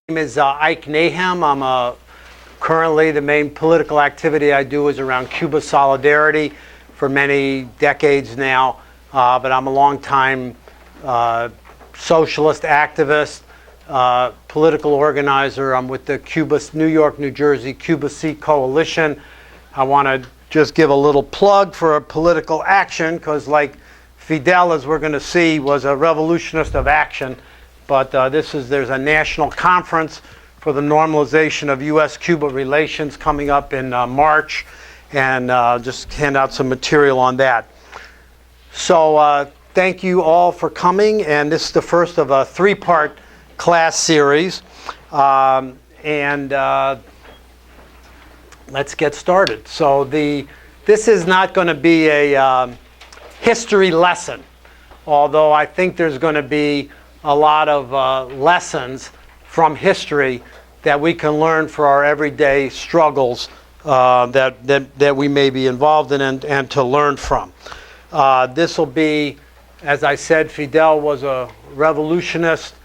name is Ike Nahem. I'm currently the main political activity I do is around Cuba solidarity for many decades now. But I'm a long-time socialist activist, political organizer. I'm with the New York, New Jersey Cuba Seat Coalition. I want to just give a little plug for a political action because, like Fidel, as we're going to see, was a revolutionist of action. But there's a national conference for the normalization of U.S.-Cuba relations coming up in March, and just hand out some material on that. So thank you all for coming, and this is the first of a three-part class series. Let's get started. So this is not going to be a history lesson, although I think there's going to be a lot of lessons from history that we can learn for our everyday struggles that we may be involved in and to learn from. This will be, as I said, Fidel was a revolutionist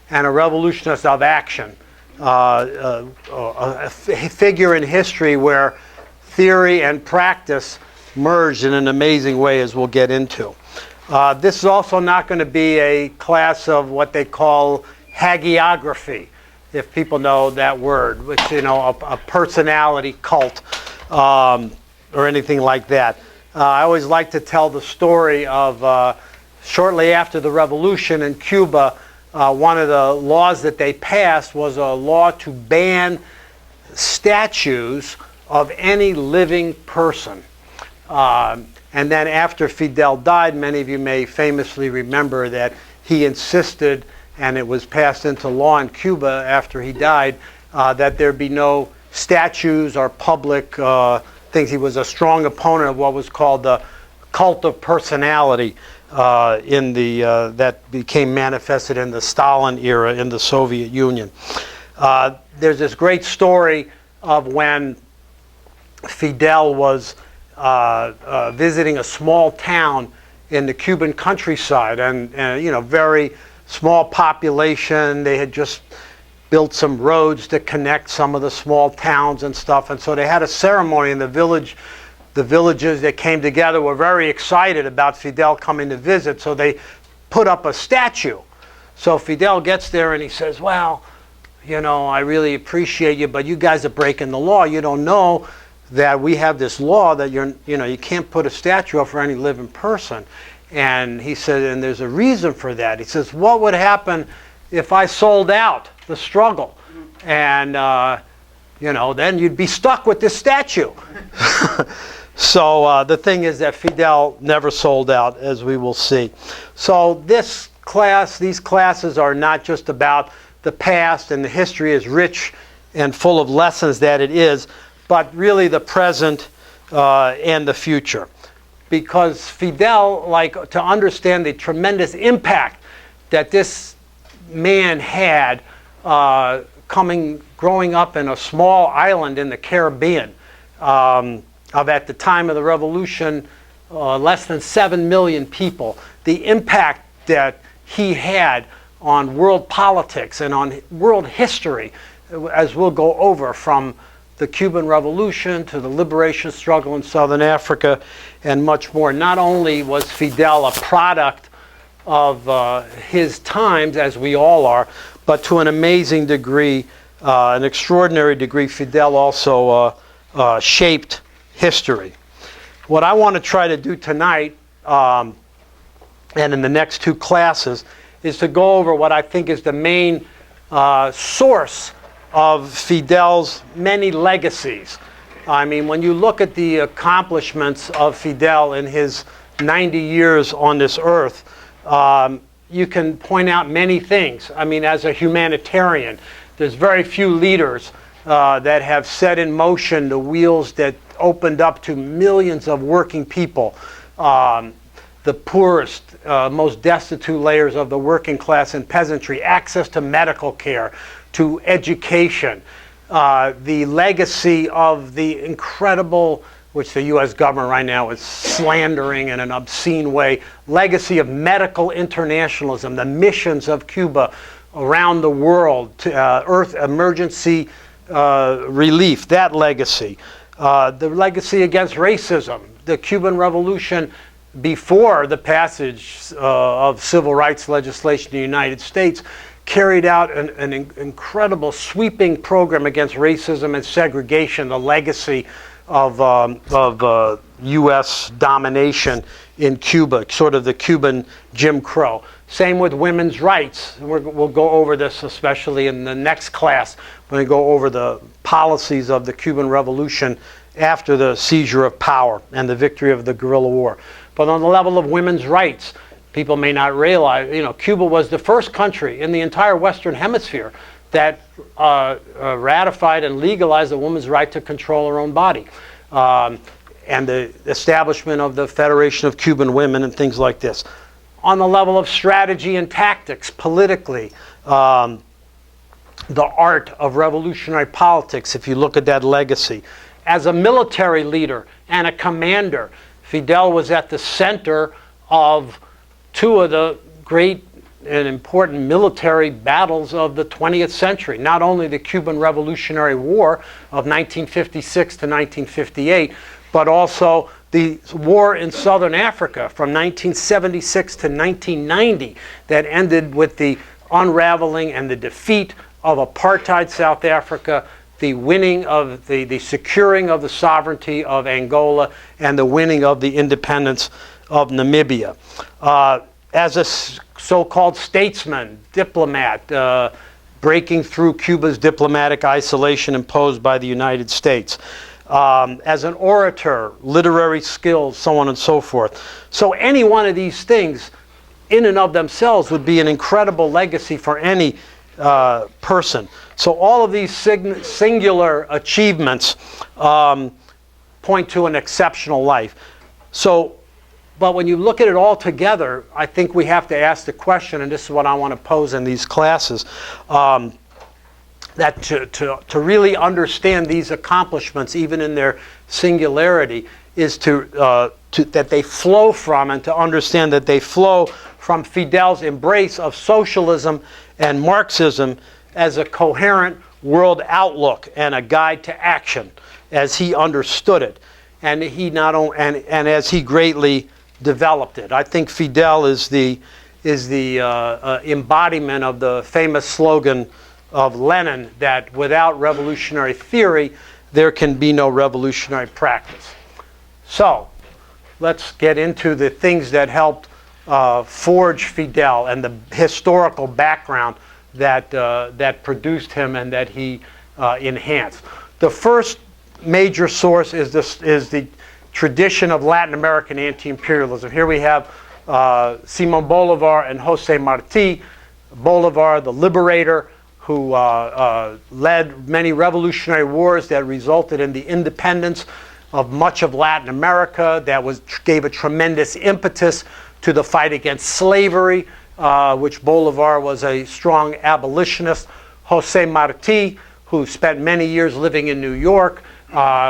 and a revolutionist of action, a figure in history where theory and practice merged in an amazing way, as we'll get into. This is also not going to be a class of what they call hagiography, if people know that word, which, a personality cult or anything like that. I always like to tell the story of shortly after the revolution in Cuba, one of the laws that they passed was a law to ban statues of any living person. And then after Fidel died, many of you may famously remember that he insisted, and it was passed into law in Cuba after he died, that there be no statues or public things. He was a strong opponent of what was called the cult of personality that became manifested in the Stalin era in the Soviet Union. There's this great story of when Fidel was visiting a small town in the Cuban countryside, and very small population. They had just built some roads to connect some of the small towns and stuff, and so they had a ceremony in the village. The villages that came together were very excited about Fidel coming to visit, so they put up a statue. So Fidel gets there and he says, well, I really appreciate you, but you guys are breaking the law. You don't know that we have this law that you can't put a statue up for any living person. And he said, and there's a reason for that. He says, what would happen if I sold out the struggle? And, then you'd be stuck with this statue. So the thing is that Fidel never sold out, as we will see. So these classes are not just about the past, and the history is rich and full of lessons that it is, but really the present and the future. Because Fidel, to understand the tremendous impact that this man had growing up in a small island in the Caribbean, at the time of the revolution, less than 7 million people, the impact that he had on world politics and on world history, as we'll go over, from the Cuban Revolution to the liberation struggle in Southern Africa and much more. Not only was Fidel a product of his times, as we all are, but to an amazing degree, an extraordinary degree, Fidel also shaped history. What I want to try to do tonight, and in the next two classes, is to go over what I think is the main source of Fidel's many legacies. I mean, when you look at the accomplishments of Fidel in his 90 years on this earth, you can point out many things. I mean, as a humanitarian, there's very few leaders that have set in motion the wheels that opened up to millions of working people, the poorest, most destitute layers of the working class and peasantry, access to medical care, to education, the legacy of the incredible, which the U.S. government right now is slandering in an obscene way, legacy of medical internationalism, the missions of Cuba around the world, Earth emergency relief, that legacy. The legacy against racism, the Cuban Revolution before the passage of civil rights legislation in the United States carried out an incredible sweeping program against racism and segregation, the legacy of U.S. domination in Cuba, sort of the Cuban Jim Crow. Same with women's rights. We'll go over this especially in the next class when we go over the policies of the Cuban Revolution after the seizure of power and the victory of the guerrilla war. But on the level of women's rights, people may not realize, Cuba was the first country in the entire Western Hemisphere that ratified and legalized a woman's right to control her own body. And the establishment of the Federation of Cuban Women and things like this. On the level of strategy and tactics, politically, the art of revolutionary politics, if you look at that legacy. As a military leader and a commander, Fidel was at the center of two of the great and important military battles of the 20th century. Not only the Cuban Revolutionary War of 1956 to 1958, but also the war in Southern Africa from 1976 to 1990 that ended with the unraveling and the defeat of apartheid South Africa, the winning of the securing of the sovereignty of Angola, and the winning of the independence of Namibia. As a so-called statesman, diplomat, breaking through Cuba's diplomatic isolation imposed by the United States. As an orator, literary skills, so on and so forth. So any one of these things in and of themselves would be an incredible legacy for any person. So all of these singular achievements point to an exceptional life. But when you look at it all together, I think we have to ask the question, and this is what I want to pose in these classes, that to really understand these accomplishments, even in their singularity, is that they flow from, and to understand that they flow from Fidel's embrace of socialism and Marxism as a coherent world outlook and a guide to action, as he understood it, and and as he greatly developed it. I think Fidel is the embodiment of the famous slogan of Lenin that without revolutionary theory, there can be no revolutionary practice. So, let's get into the things that helped forge Fidel and the historical background that produced him and that he enhanced. The first major source is the tradition of Latin American anti-imperialism. Here we have Simón Bolívar and José Martí. Bolívar, the liberator, who led many revolutionary wars that resulted in the independence of much of Latin America, that gave a tremendous impetus to the fight against slavery, which Bolívar was a strong abolitionist. José Martí, who spent many years living in New York,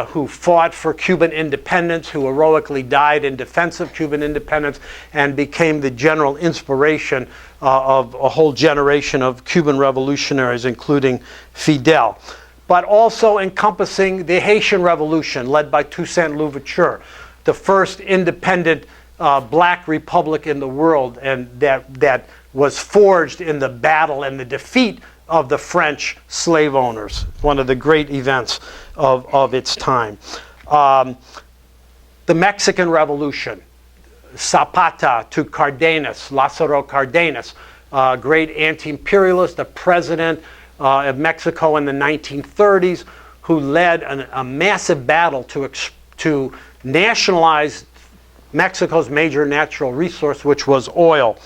who fought for Cuban independence, who heroically died in defense of Cuban independence, and became the general inspiration of a whole generation of Cuban revolutionaries, including Fidel. But also encompassing the Haitian Revolution, led by Toussaint Louverture, the first independent black republic in the world, and that was forged in the battle and the defeat of the French slave owners, one of the great events of its time. The Mexican Revolution, Zapata to Cardenas, Lázaro Cardenas, great anti-imperialist, the president of Mexico in the 1930s, who led a massive battle to nationalize Mexico's major natural resource, which was oil.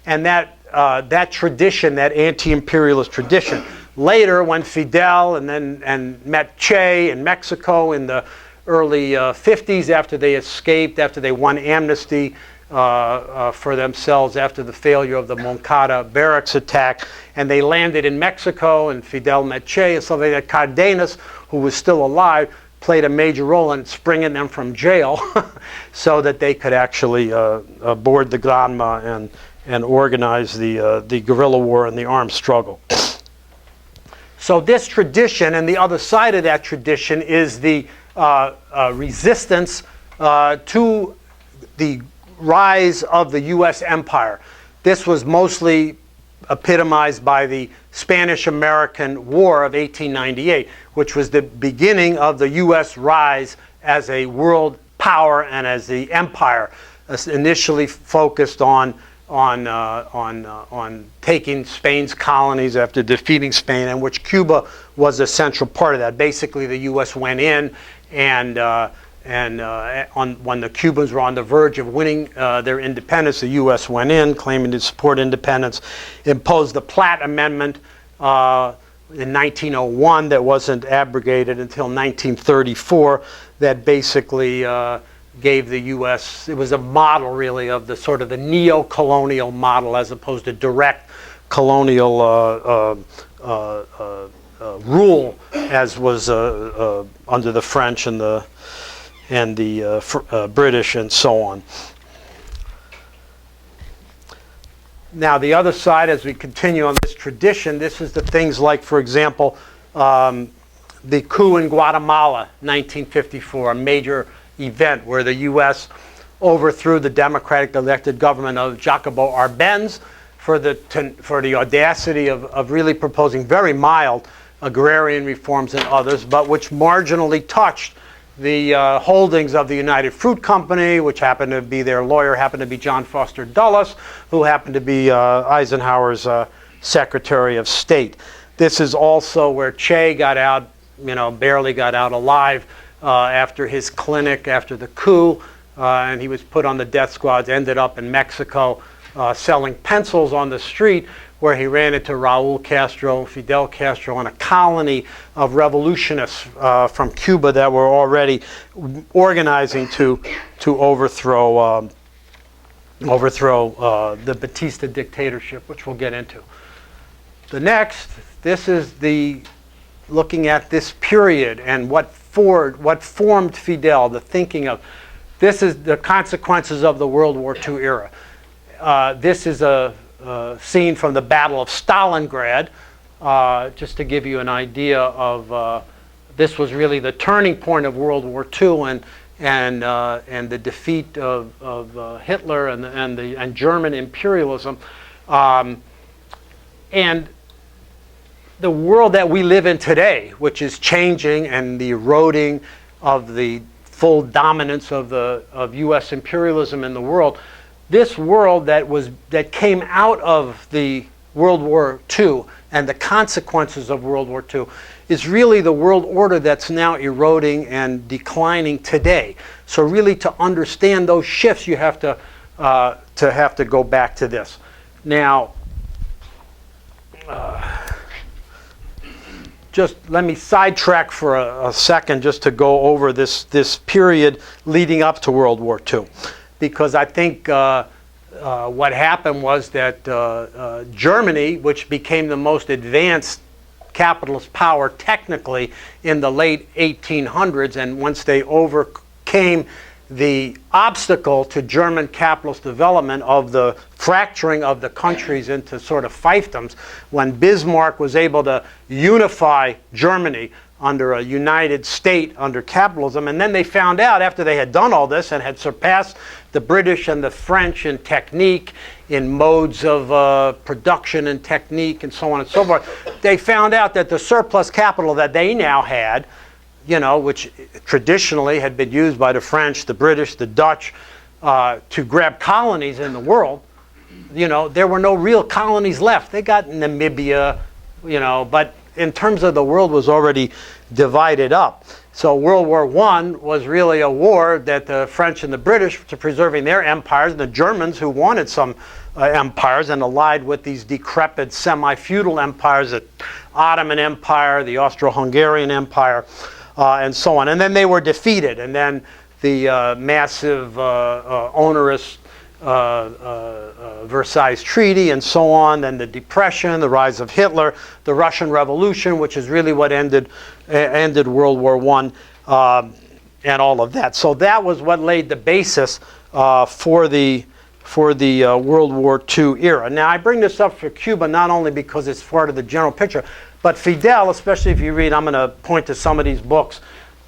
And that tradition, that anti-imperialist tradition, later when Fidel and met Che in Mexico in the early 50s, after they escaped, after they won amnesty for themselves after the failure of the Moncada barracks attack, and they landed in Mexico, and Fidel met Che, and so that Cardenas, who was still alive, played a major role in springing them from jail so that they could actually board the Granma organize the guerrilla war and the armed struggle. So this tradition, and the other side of that tradition, is the resistance to the rise of the U.S. empire. This was mostly epitomized by the Spanish-American War of 1898, which was the beginning of the U.S. rise as a world power and as the empire, initially focused on taking Spain's colonies after defeating Spain, and which Cuba was a central part of that. Basically, the U.S. went in, and when the Cubans were on the verge of winning their independence, the U.S. went in, claiming to support independence, imposed the Platt Amendment in 1901 that wasn't abrogated until 1934, that basically gave the U.S., it was a model really of the sort of the neo-colonial model as opposed to direct colonial rule as was under the French and the British and so on. Now the other side, as we continue on this tradition, this is the things like, for example, the coup in Guatemala, 1954, a major event where the U.S. overthrew the democratic elected government of Jacobo Arbenz for the audacity of really proposing very mild agrarian reforms and others, but which marginally touched the holdings of the United Fruit Company, which happened to be, their lawyer happened to be John Foster Dulles, who happened to be Eisenhower's Secretary of State. This is also where Che got out, barely got out alive after his clinic, after the coup, and he was put on the death squads, ended up in Mexico selling pencils on the street, where he ran into Raul Castro, Fidel Castro, and a colony of revolutionists from Cuba that were already organizing to overthrow the Batista dictatorship, which we'll get into. The next, this is looking at this period and what formed Fidel, the thinking of. This is the consequences of the World War II era. This is a scene from the Battle of Stalingrad, just to give you an idea of this was really the turning point of World War II and the defeat of Hitler and German imperialism, and the world that we live in today, which is changing, and the eroding of the full dominance of U.S. imperialism in the world. This world that came out of the World War II and the consequences of World War II is really the world order that's now eroding and declining today. So really, to understand those shifts, you have to go back to this. Now, just let me sidetrack for a second just to go over this period leading up to World War II. Because I think what happened was that Germany, which became the most advanced capitalist power technically in the late 1800s, and once they overcame the obstacle to German capitalist development of the fracturing of the countries into sort of fiefdoms, when Bismarck was able to unify Germany under a united state under capitalism, and then they found out after they had done all this and had surpassed the British and the French in technique, in modes of production and technique and so on and so forth, they found out that the surplus capital that they now had, which traditionally had been used by the French, the British, the Dutch, to grab colonies in the world, there were no real colonies left. They got Namibia, but in terms of the world was already divided up. So World War I was really a war that the French and the British, to preserving their empires, and the Germans, who wanted some empires and allied with these decrepit semi-feudal empires, the Ottoman Empire, the Austro-Hungarian Empire, and so on. And then they were defeated, and then the massive, onerous Versailles Treaty and so on, then the Depression, the rise of Hitler, the Russian Revolution, which is really what ended World War I, and all of that. So that was what laid the basis for the for the World War II era. Now, I bring this up for Cuba not only because it's part of the general picture, but Fidel, especially if you read, I'm going to point to some of these books.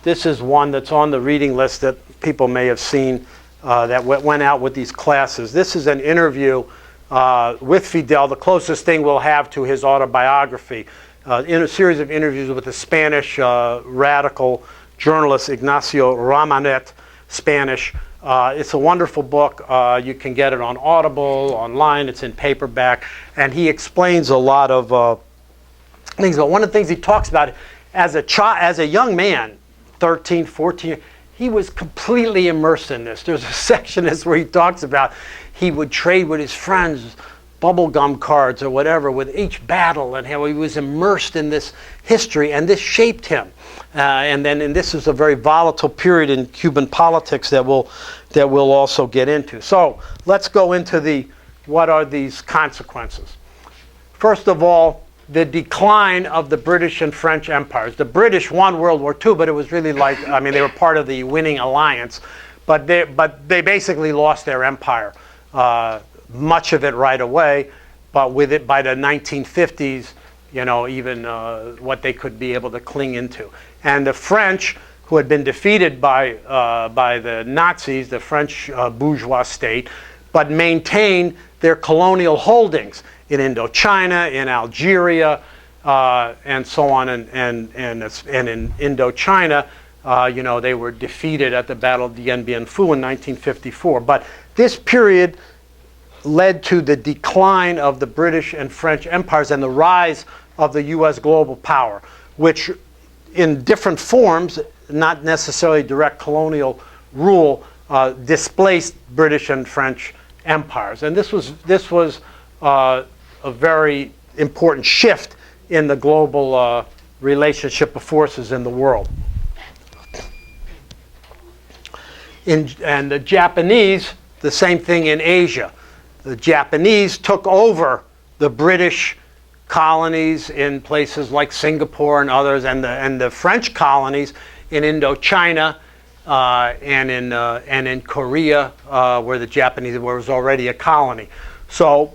This is one that's on the reading list that people may have seen that went out with these classes. This is an interview with Fidel, the closest thing we'll have to his autobiography, in a series of interviews with the Spanish radical journalist Ignacio Ramanet, Spanish. It's a wonderful book. You can get it on Audible, online. It's in paperback. And he explains a lot of things. But one of the things he talks about, as a young man, 13, 14, he was completely immersed in this. There's a section in this where he talks about he would trade with his friends bubblegum cards or whatever with each battle, and how he was immersed in this history, and this shaped him. And this is a very volatile period in Cuban politics that we'll also get into. So let's go into what are these consequences. First of all, the decline of the British and French empires. The British won World War II, but it was really they were part of the winning alliance, but they basically lost their empire. Much of it right away, but with it by the 1950s, even what they could be able to cling into. And the French, who had been defeated by the Nazis, the French bourgeois state, but maintained their colonial holdings in Indochina, in Algeria, and so on, and in Indochina, they were defeated at the Battle of Dien Bien Phu in 1954. But this period led to the decline of the British and French empires and the rise of the U.S. global power, which in different forms, not necessarily direct colonial rule, displaced British and French empires. And this was a very important shift in the global relationship of forces in the world. And the Japanese, the same thing in Asia. The Japanese took over the British colonies in places like Singapore and others, and the French colonies in Indochina and in Korea, where the Japanese was already a colony. So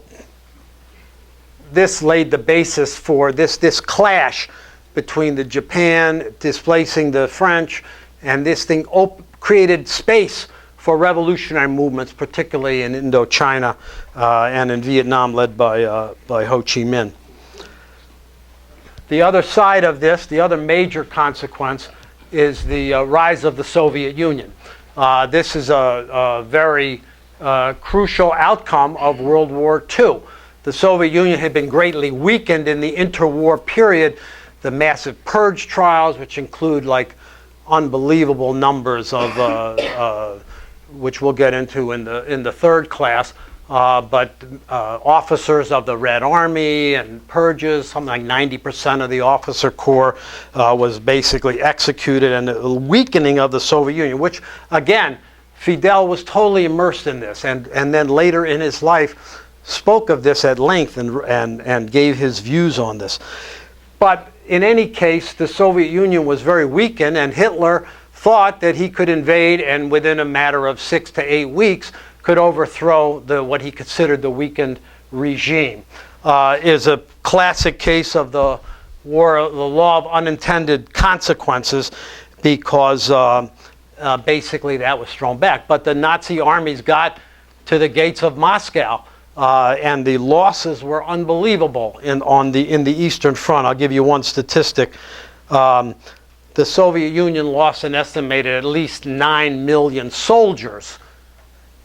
this laid the basis for this clash between the Japan displacing the French, and this thing created space for revolutionary movements, particularly in Indochina and in Vietnam, led by Ho Chi Minh. The other side of this, the other major consequence, is the rise of the Soviet Union. This is a very crucial outcome of World War II. The Soviet Union had been greatly weakened in the interwar period. The massive purge trials, which include unbelievable numbers of which we'll get into in the third class, but officers of the Red Army and purges, something like 90% of the officer corps was basically executed, and the weakening of the Soviet Union, which again, Fidel was totally immersed in this, and then later in his life spoke of this at length and gave his views on this. But in any case, the Soviet Union was very weakened, and Hitler thought that he could invade and within a matter of 6 to 8 weeks could overthrow what he considered the weakened regime. Is a classic case of the law of unintended consequences, because basically that was thrown back. But the Nazi armies got to the gates of Moscow, and the losses were unbelievable in the Eastern Front. I'll give you one statistic. The Soviet Union lost an estimated at least 9 million soldiers,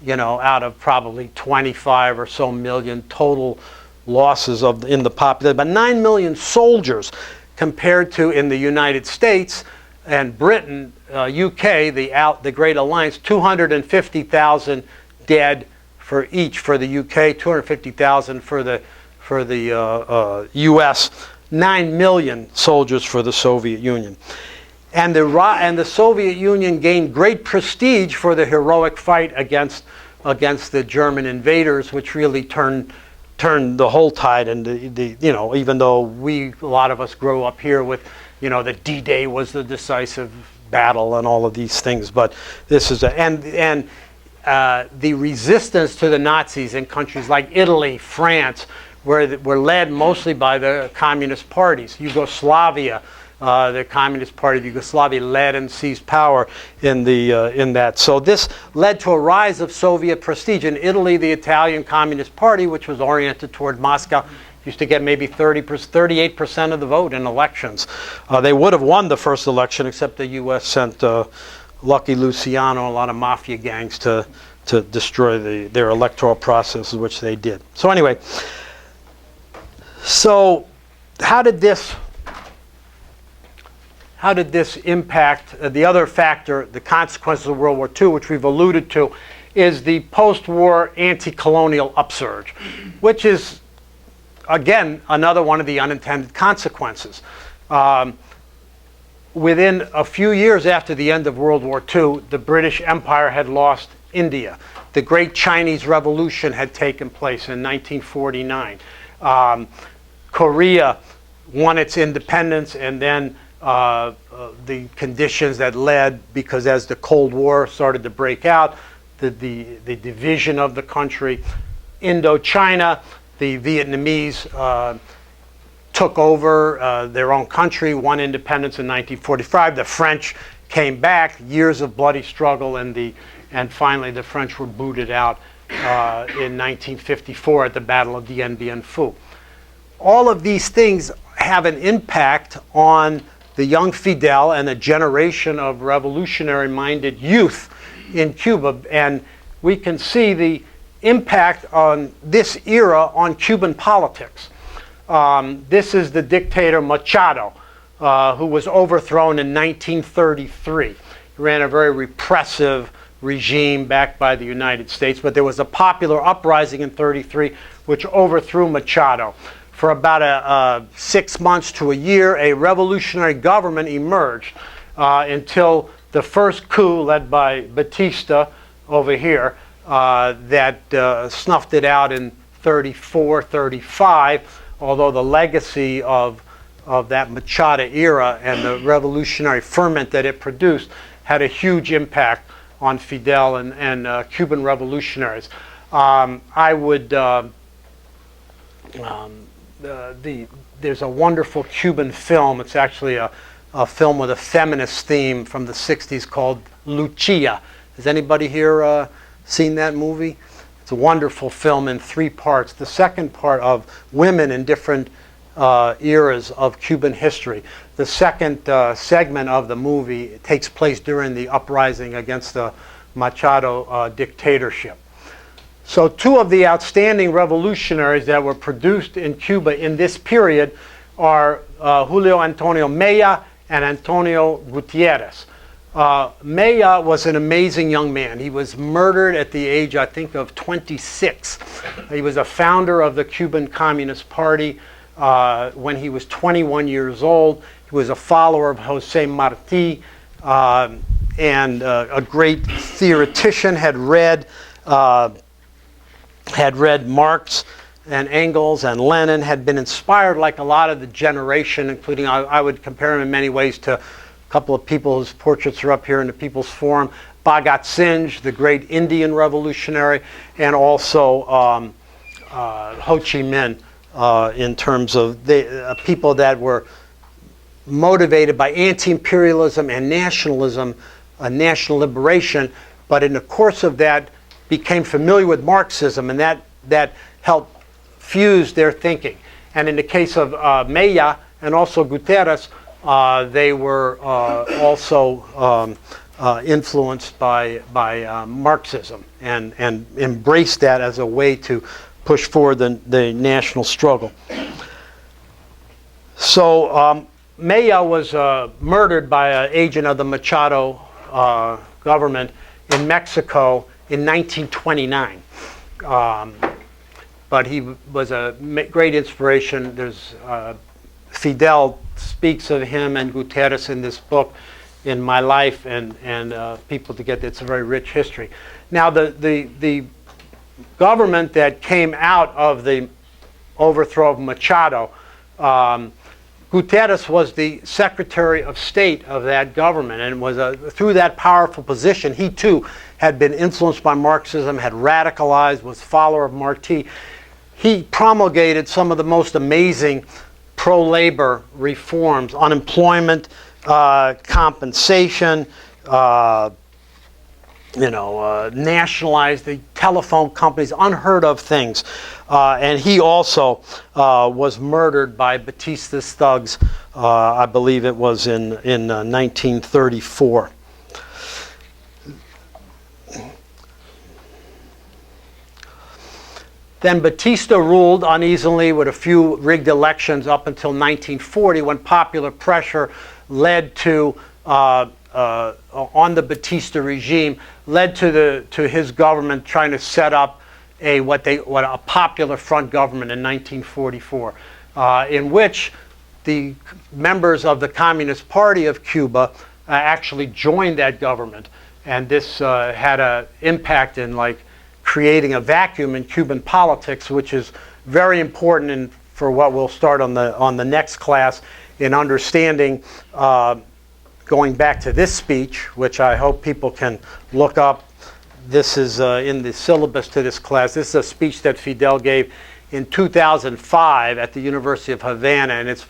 out of probably 25 or so million total losses in the population. But 9 million soldiers compared to, in the United States and Britain, UK, the Great Alliance, 250,000 dead for each, for the UK, 250,000 for the US, 9 million soldiers for the Soviet Union. And the Soviet Union gained great prestige for the heroic fight against the German invaders, which really turned the whole tide. And even though a lot of us grew up here with, the D-Day was the decisive battle and all of these things, but this is and the resistance to the Nazis in countries like Italy, France, were led mostly by the communist parties. Yugoslavia, the Communist Party of Yugoslavia led and seized power in that. So this led to a rise of Soviet prestige. In Italy, the Italian Communist Party, which was oriented toward Moscow, used to get maybe 38% of the vote in elections. They would have won the first election, except the U.S. sent Lucky Luciano, a lot of mafia gangs to destroy their electoral processes, which they did. So anyway, so how did this impact the other factor, the consequences of World War II, which we've alluded to, is the post-war anti-colonial upsurge, which is, again, another one of the unintended consequences. Within a few years after the end of World War II, the British Empire had lost India. The Great Chinese Revolution had taken place in 1949. Korea won its independence, and then the conditions that led, because as the Cold War started to break out, the division of the country. Indochina, the Vietnamese took over their own country, won independence in 1945. The French came back, years of bloody struggle, and finally the French were booted out in 1954 at the Battle of Dien Bien Phu. All of these things have an impact on the young Fidel and a generation of revolutionary-minded youth in Cuba, and we can see the impact on this era on Cuban politics. This is the dictator Machado, who was overthrown in 1933. He ran a very repressive regime backed by the United States, but there was a popular uprising in 1933 which overthrew Machado. For about 6 months to a year, a revolutionary government emerged until the first coup led by Batista over here that snuffed it out in 34, 35, although the legacy of that Machado era and the revolutionary ferment that it produced had a huge impact on Fidel and Cuban revolutionaries. There's a wonderful Cuban film. It's actually a film with a feminist theme from the 60s called Lucia. Has anybody here seen that movie? It's a wonderful film in 3 parts. The second part of women in different eras of Cuban history. The second segment of the movie takes place during the uprising against the Machado dictatorship. So 2 of the outstanding revolutionaries that were produced in Cuba in this period are Julio Antonio Maiya and Antonio Gutierrez. Maiya was an amazing young man. He was murdered at the age, I think, of 26. He was a founder of the Cuban Communist Party when he was 21 years old. He was a follower of Jose Marti and a great theoretician, had read Marx and Engels and Lenin, had been inspired like a lot of the generation, including, I would compare him in many ways to a couple of people whose portraits are up here in the People's Forum, Bhagat Singh, the great Indian revolutionary, and also Ho Chi Minh, in terms of the people that were motivated by anti-imperialism and nationalism, national liberation, but in the course of that became familiar with Marxism, and that helped fuse their thinking. And in the case of Maiya and also Gutierrez, they were also influenced by Marxism and embraced that as a way to push forward the national struggle. So Maiya was murdered by an agent of the Machado government in Mexico in 1929. But he was a great inspiration. There's Fidel speaks of him and Gutierrez in this book, In My Life, and people to get, it's a very rich history. Now the government that came out of the overthrow of Machado, Gutierrez was the Secretary of State of that government, and was through that powerful position, he too had been influenced by Marxism, had radicalized, was a follower of Marti. He promulgated some of the most amazing pro-labor reforms: unemployment, compensation, nationalized the telephone companies, unheard of things. And he also was murdered by Batista's thugs, I believe it was in 1934. Then Batista ruled uneasily with a few rigged elections up until 1940, when popular pressure led to, on the Batista regime, led to his government trying to set up a popular front government in 1944, in which the members of the Communist Party of Cuba actually joined that government, and this had an impact in creating a vacuum in Cuban politics, which is very important for what we'll start on the next class in understanding. Going back to this speech, which I hope people can look up. This is in the syllabus to this class. This is a speech that Fidel gave in 2005 at the University of Havana, and it's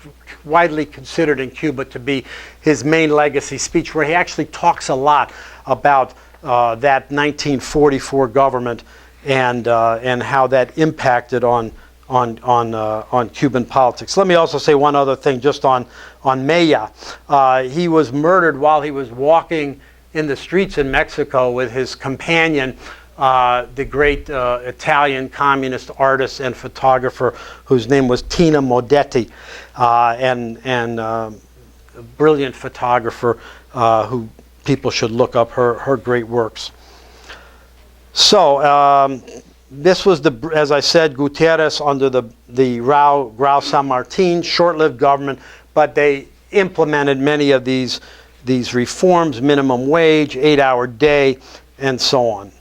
widely considered in Cuba to be his main legacy speech, where he actually talks a lot about that 1944 government and how that impacted on Cuban politics. Let me also say one other thing just on Maiya. He was murdered while he was walking in the streets in Mexico with his companion, the great Italian communist artist and photographer whose name was Tina Modetti, and a brilliant photographer who people should look up her great works. So this was, as I said, Gutierrez under the Raul San Martin, short-lived government, but they implemented many of these reforms: minimum wage, 8-hour day, and so on.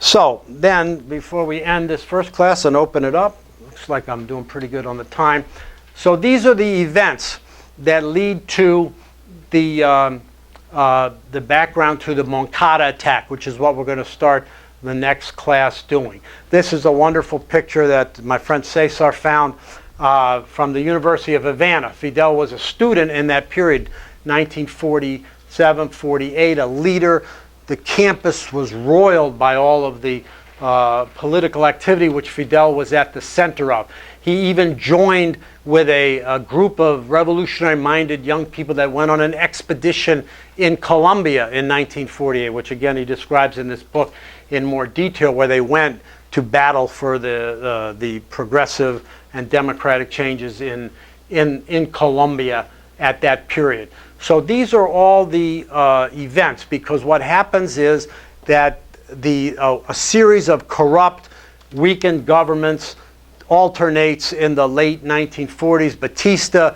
So then, before we end this first class and open it up, looks like I'm doing pretty good on the time. So these are the events that lead to the background to the Moncada attack, which is what we're going to start the next class doing. This is a wonderful picture that my friend Cesar found from the University of Havana. Fidel was a student in that period, 1947, 48, a leader. The campus was roiled by all of the political activity which Fidel was at the center of. He even joined with a group of revolutionary-minded young people that went on an expedition in Colombia in 1948, which again he describes in this book in more detail, where they went to battle for the progressive and democratic changes in Colombia at that period. So these are all the events, because what happens is that a series of corrupt, weakened governments alternates in the late 1940s. Batista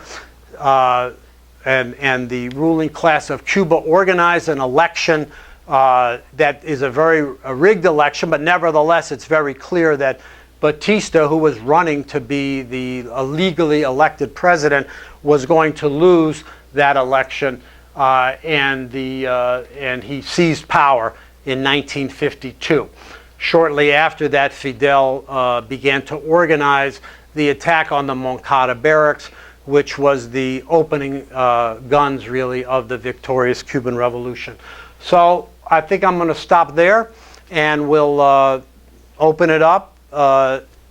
and the ruling class of Cuba organized an election that is a very rigged election, but nevertheless it's very clear that Batista, who was running to be the legally elected president, was going to lose that election, and he seized power in 1952. Shortly after that, Fidel began to organize the attack on the Moncada barracks, which was the opening guns, really, of the victorious Cuban Revolution. So I think I'm going to stop there, and we'll open it up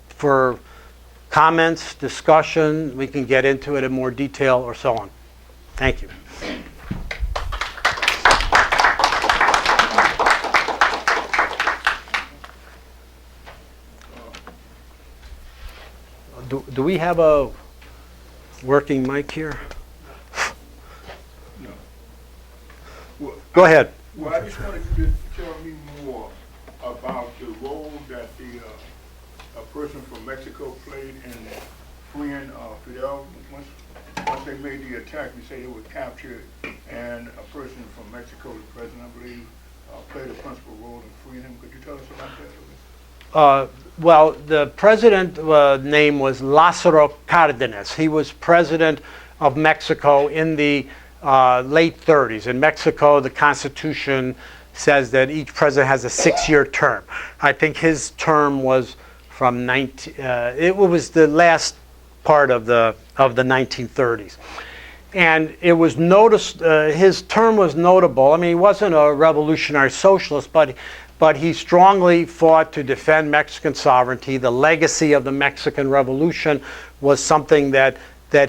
for comments, discussion. We can get into it in more detail or so on. Thank you. Do we have a working mic here? No. Well, Go ahead. Well, I just wanted you to tell me more about the role that a person from Mexico played in freeing Fidel. Once they made the attack, you say they were captured, and a person from Mexico, the president, I believe, played a principal role in freeing him. Could you tell us about that? Well, the president name was Lázaro Cardenas. He was president of Mexico in the late 30s. In Mexico, the Constitution says that each president has a 6-year term. I think his term was from it was the last part of the 1930s. And it was noticed, his term was notable. I mean, he wasn't a revolutionary socialist, but he strongly fought to defend Mexican sovereignty. The legacy of the Mexican Revolution was something that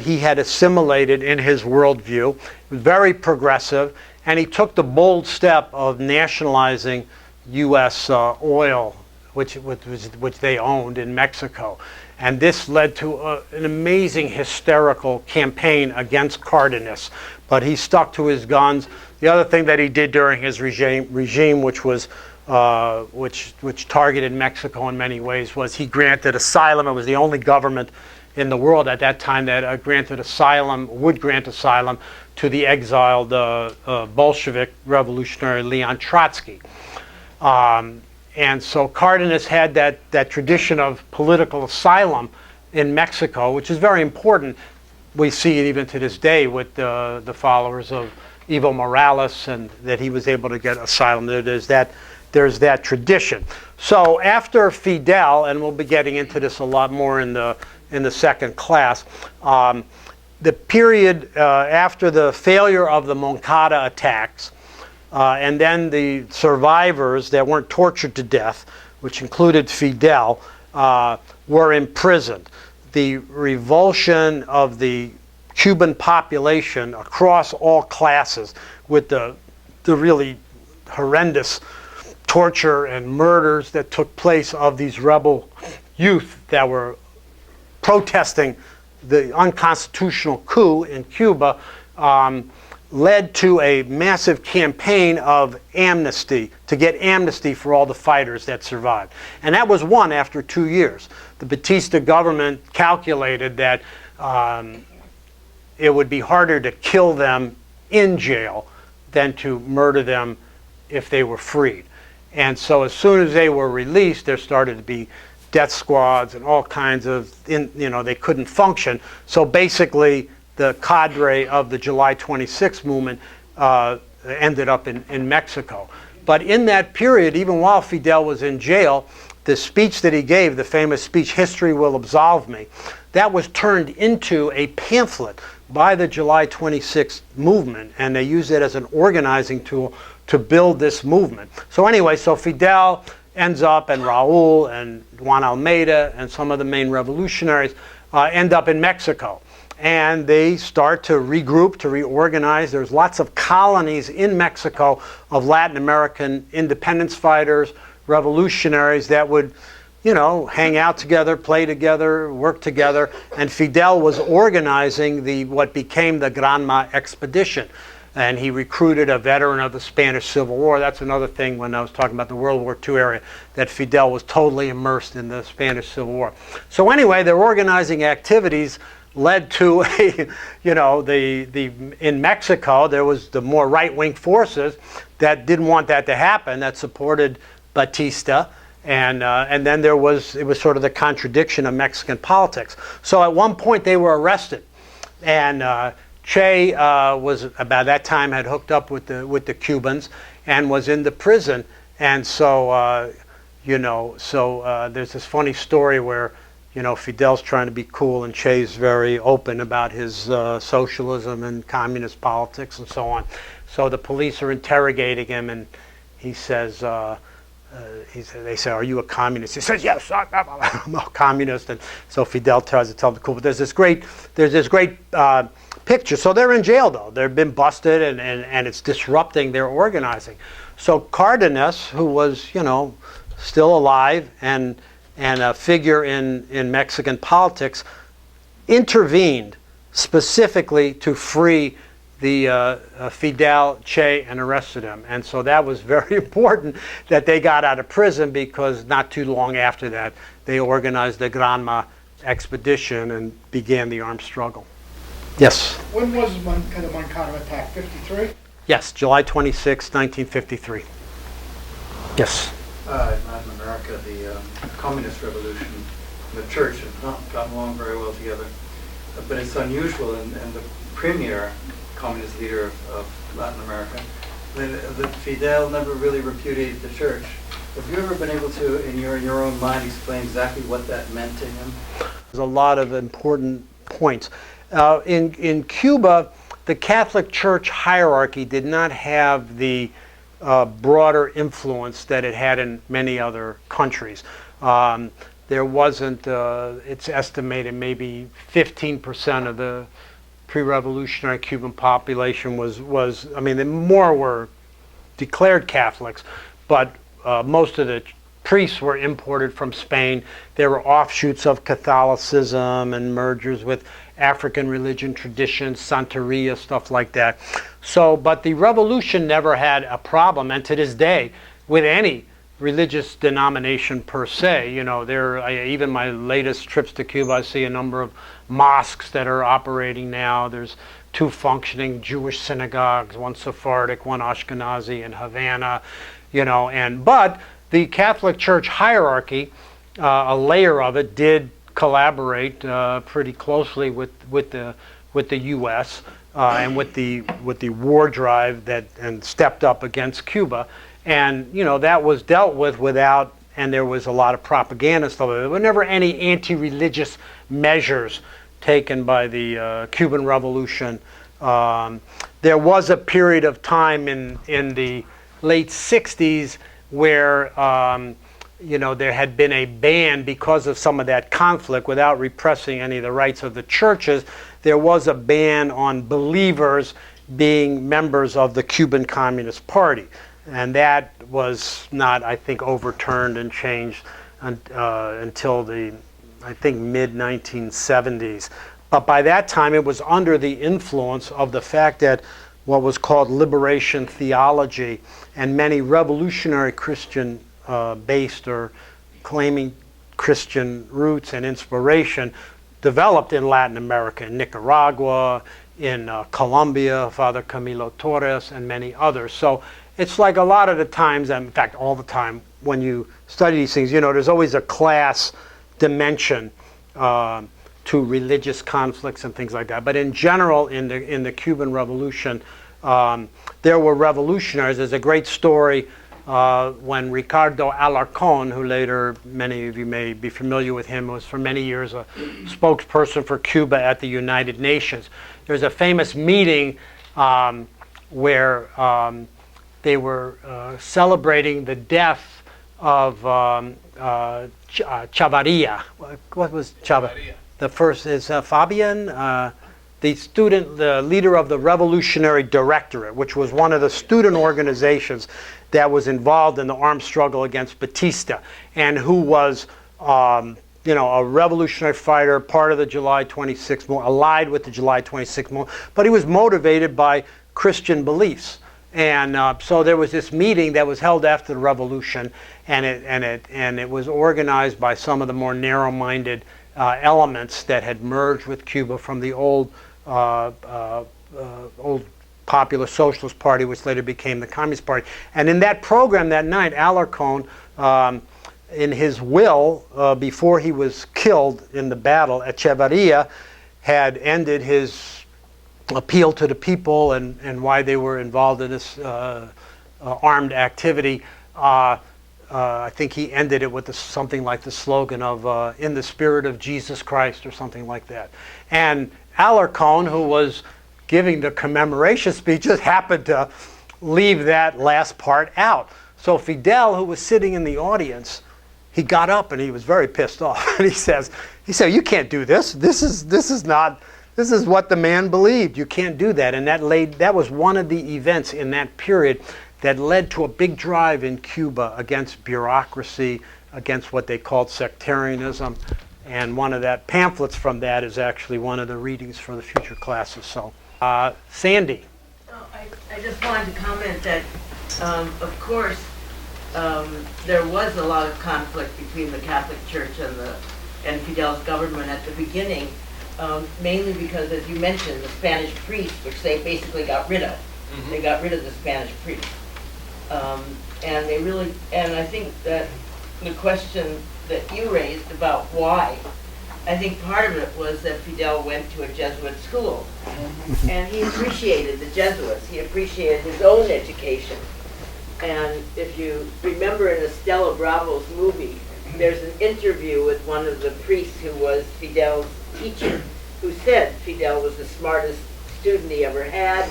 he had assimilated in his worldview. He was very progressive, and he took the bold step of nationalizing U.S. oil, which they owned in Mexico. And this led to an amazing hysterical campaign against Cardenas. But he stuck to his guns. The other thing that he did during his regime, which was which targeted Mexico in many ways, was he granted asylum. It was the only government in the world at that time that would grant asylum to the exiled Bolshevik revolutionary Leon Trotsky. And so Cardenas had that tradition of political asylum in Mexico, which is very important. We see it even to this day with the followers of Evo Morales, and that he was able to get asylum. There's that tradition. So after Fidel, and we'll be getting into this a lot more in the second class, the period after the failure of the Moncada attacks, and then the survivors that weren't tortured to death, which included Fidel, were imprisoned. The revulsion of the Cuban population across all classes, with the really horrendous torture and murders that took place of these rebel youth that were protesting the unconstitutional coup in Cuba, led to a massive campaign of amnesty, to get amnesty for all the fighters that survived. And that was won after 2 years. The Batista government calculated that it would be harder to kill them in jail than to murder them if they were freed. And so as soon as they were released, there started to be death squads and all kinds of, they couldn't function. So basically, the cadre of the July 26th movement ended up in Mexico. But in that period, even while Fidel was in jail, the speech that he gave, the famous speech, "History Will Absolve Me," that was turned into a pamphlet by the July 26th movement, and they used it as an organizing tool to build this movement. So anyway, so Fidel ends up, and Raul and Juan Almeida and some of the main revolutionaries end up in Mexico. And they start to regroup, to reorganize. There's lots of colonies in Mexico of Latin American independence fighters, revolutionaries that would, hang out together, play together, work together. And Fidel was organizing what became the Granma expedition. And he recruited a veteran of the Spanish Civil War. That's another thing when I was talking about the World War II area, that Fidel was totally immersed in the Spanish Civil War. So anyway, their organizing activities led to in Mexico, there was the more right-wing forces that didn't want that to happen, that supported Batista, and then it was sort of the contradiction of Mexican politics. So at one point they were arrested, and Che was about that time had hooked up with the Cubans and was in the prison, and so there's this funny story where Fidel's trying to be cool and Che's very open about his socialism and communist politics and so on. So the police are interrogating him, and he says, they say, "Are you a communist?" He says, "Yes, I'm a communist." And so Fidel tries to tell the cool, but there's this great picture. So they're in jail though. They've been busted, and it's disrupting their organizing. So Cardenas, who was still alive and a figure in Mexican politics, intervened specifically to free the Fidel, Che, and arrested him. And so that was very important that they got out of prison, because not too long after that, they organized the Granma expedition and began the armed struggle. Yes? When was the Moncada attack? 53? Yes, July 26, 1953. Yes? In Latin America, the communist revolution and the church have not gotten along very well together. But it's unusual, and the premier communist leader of Latin America that Fidel never really repudiated the church. Have you ever been able to, in your own mind, explain exactly what that meant to him? There's a lot of important points. In Cuba, the Catholic Church hierarchy did not have the broader influence that it had in many other countries. There wasn't, it's estimated maybe 15% of the pre-revolutionary Cuban population was, I mean, more were declared Catholics, but most of the priests were imported from Spain. There were offshoots of Catholicism and mergers with African religion traditions, Santeria, stuff like that. So, but the revolution never had a problem, and to this day, with any religious denomination per se. You know, even my latest trips to Cuba, I see a number of mosques that are operating now. There's 2 functioning Jewish synagogues, one Sephardic, one Ashkenazi in Havana, you know, but the Catholic Church hierarchy, a layer of it, did collaborate pretty closely with the U.S. And with the war drive and stepped up against Cuba, and you know that was dealt with without, and there was a lot of propaganda stuff. There were never any anti-religious measures taken by the Cuban Revolution. There was a period of time in the late 60s where you know, there had been a ban because of some of that conflict. Without repressing any of the rights of the churches, there was a ban on believers being members of the Cuban Communist Party. And that was not, I think, overturned and changed until the, I think, mid-1970s. But by that time, it was under the influence of the fact that what was called liberation theology and many revolutionary Christian based or claiming Christian roots and inspiration developed in Latin America, in Nicaragua, in Colombia, Father Camilo Torres, and many others. So it's like a lot of the times, and in fact all the time, when you study these things, you know, there's always a class dimension to religious conflicts and things like that. But in general, in the Cuban Revolution, there were revolutionaries. There's a great story when Ricardo Alarcón, who later, many of you may be familiar with him, was for many years a spokesperson for Cuba at the United Nations. There's a famous meeting where they were celebrating the death of Chavarria. What was Chavarria? The first is Fabian, the leader of the Revolutionary Directorate, which was one of the student organizations that was involved in the armed struggle against Batista, and who was, you know, a revolutionary fighter, part of the July 26th movement, allied with the July 26th movement, but he was motivated by Christian beliefs. And so there was this meeting that was held after the revolution, and it was organized by some of the more narrow-minded elements that had merged with Cuba from the old Popular Socialist Party, which later became the Communist Party. And in that program that night, Alarcón, in his will, before he was killed in the battle, Echevarria had ended his appeal to the people and why they were involved in this armed activity. I think he ended it with something like the slogan of "In the Spirit of Jesus Christ" or something like that. And Alarcón, who was giving the commemoration speech, just happened to leave that last part out. So Fidel, who was sitting in the audience, he got up and he was very pissed off. And he said, "You can't do this. This is what the man believed. You can't do that." And that was one of the events in that period that led to a big drive in Cuba against bureaucracy, against what they called sectarianism. And one of that pamphlets from that is actually one of the readings for the future classes. So, Sandy. I just wanted to comment that, of course, there was a lot of conflict between the Catholic Church and Fidel's government at the beginning, mainly because, as you mentioned, the Spanish priests, which they basically got rid of. Mm-hmm. They got rid of the Spanish priests. And I think that the question that you raised about why I think part of it was that Fidel went to a Jesuit school, and he appreciated the Jesuits. He appreciated his own education. And if you remember in Estela Bravo's movie, there's an interview with one of the priests who was Fidel's teacher, who said Fidel was the smartest student he ever had,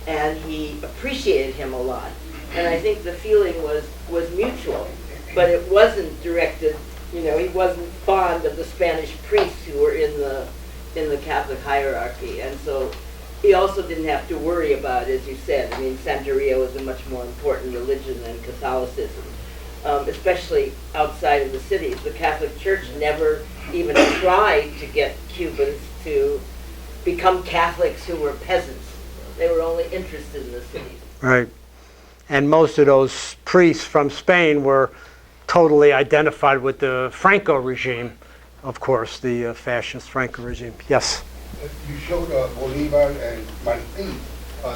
and he appreciated him a lot. And I think the feeling was mutual, but it wasn't directed, you know, he wasn't fond of the Spanish priests who were in the Catholic hierarchy. And so he also didn't have to worry about, as you said, I mean, Santeria was a much more important religion than Catholicism, especially outside of the cities. The Catholic Church never even tried to get Cubans to become Catholics who were peasants. They were only interested in the cities. Right. And most of those priests from Spain were totally identified with the Franco regime, of course, the fascist Franco regime. Yes? You showed Bolivar and Martí.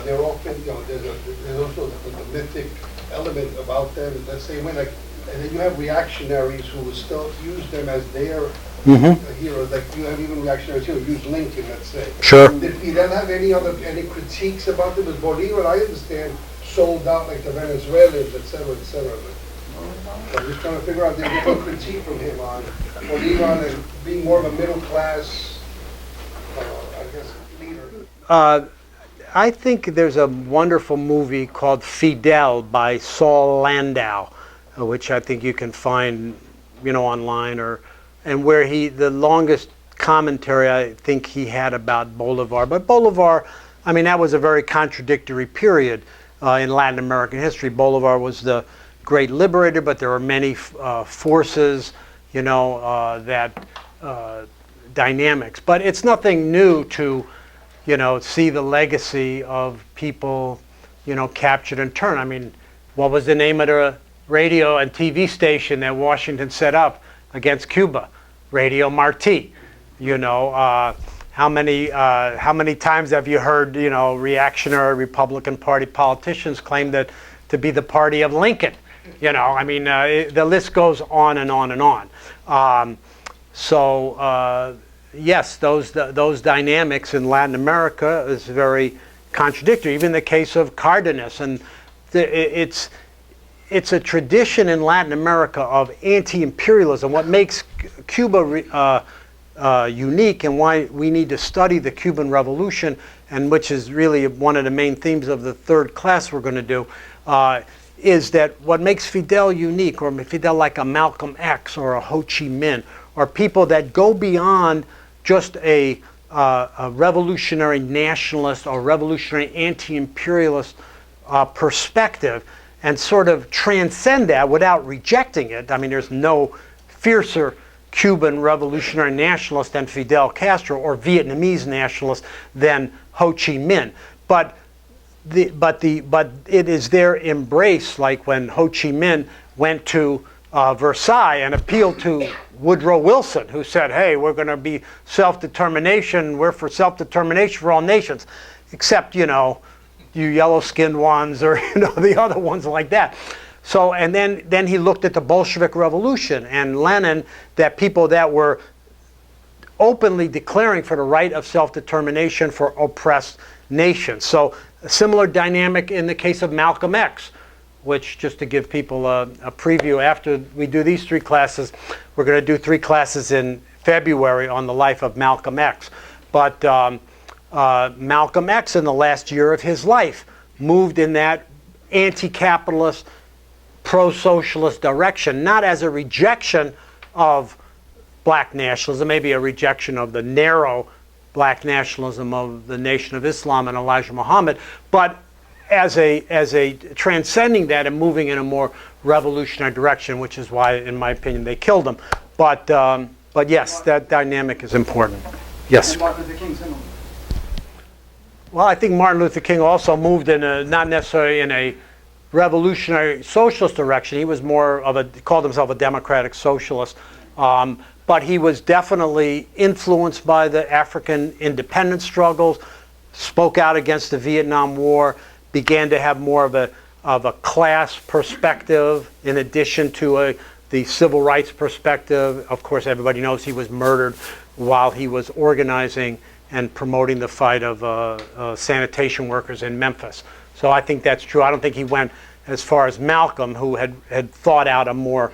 They're often, you know, there's also the mythic element about them in that same way. Like, and then you have reactionaries who will still use them as their heroes. Like you have even reactionaries who use Lincoln, let's say. Sure. Did Fidel have any critiques about them? Because Bolivar, I understand, sold out like the Venezuelans, et cetera, et cetera. But I'm just trying to figure out, there's no critique from him on Bolivar and being more of a middle class, I guess, leader. I think there's a wonderful movie called Fidel by Saul Landau, which I think you can find, you know, online, and where the longest commentary I think he had about Bolivar. But Bolivar, I mean, that was a very contradictory period in Latin American history. Bolivar was the great liberator, but there were many forces, you know, dynamics. But it's nothing new to, you know, see the legacy of people, you know, captured and turned. I mean, what was the name of the radio and TV station that Washington set up against Cuba? Radio Marti. You know, how many times have you heard, you know, reactionary Republican Party politicians claim that to be the party of Lincoln? You know, I mean, the list goes on and on and on. Yes, those dynamics in Latin America is very contradictory. Even the case of Cardenas, and it's a tradition in Latin America of anti-imperialism. What makes Cuba unique, and why we need to study the Cuban Revolution, and which is really one of the main themes of the third class we're going to do, is that what makes Fidel unique, or Fidel like a Malcolm X or a Ho Chi Minh, are people that go beyond just a revolutionary nationalist or revolutionary anti-imperialist perspective, and sort of transcend that without rejecting it. I mean, there's no fiercer Cuban revolutionary nationalist than Fidel Castro, or Vietnamese nationalist than Ho Chi Minh. But it is their embrace, like when Ho Chi Minh went to Versailles and appealed to Woodrow Wilson, who said, hey, we're going to be self-determination, we're for self-determination for all nations, except, you know, you yellow-skinned ones, or, you know, the other ones like that. So, and then he looked at the Bolshevik Revolution and Lenin, that people that were openly declaring for the right of self-determination for oppressed nations. So a similar dynamic in the case of Malcolm X, which, just to give people a preview, after we do these 3 classes, we're going to do 3 classes in February on the life of Malcolm X. But Malcolm X, in the last year of his life, moved in that anti-capitalist, pro-socialist direction, not as a rejection of black nationalism, maybe a rejection of the narrow black nationalism of the Nation of Islam and Elijah Muhammad, but as a transcending that and moving in a more revolutionary direction, which is why, in my opinion, they killed him. But yes, that dynamic is important. Yes. And Martin Luther King similar. Well, I think Martin Luther King also moved in not necessarily in a revolutionary socialist direction. He was more of called himself a democratic socialist. But he was definitely influenced by the African independence struggles, spoke out against the Vietnam War, began to have more of a class perspective in addition to the civil rights perspective. Of course, everybody knows he was murdered while he was organizing and promoting the fight of sanitation workers in Memphis. So I think that's true. I don't think he went as far as Malcolm, who had thought out a more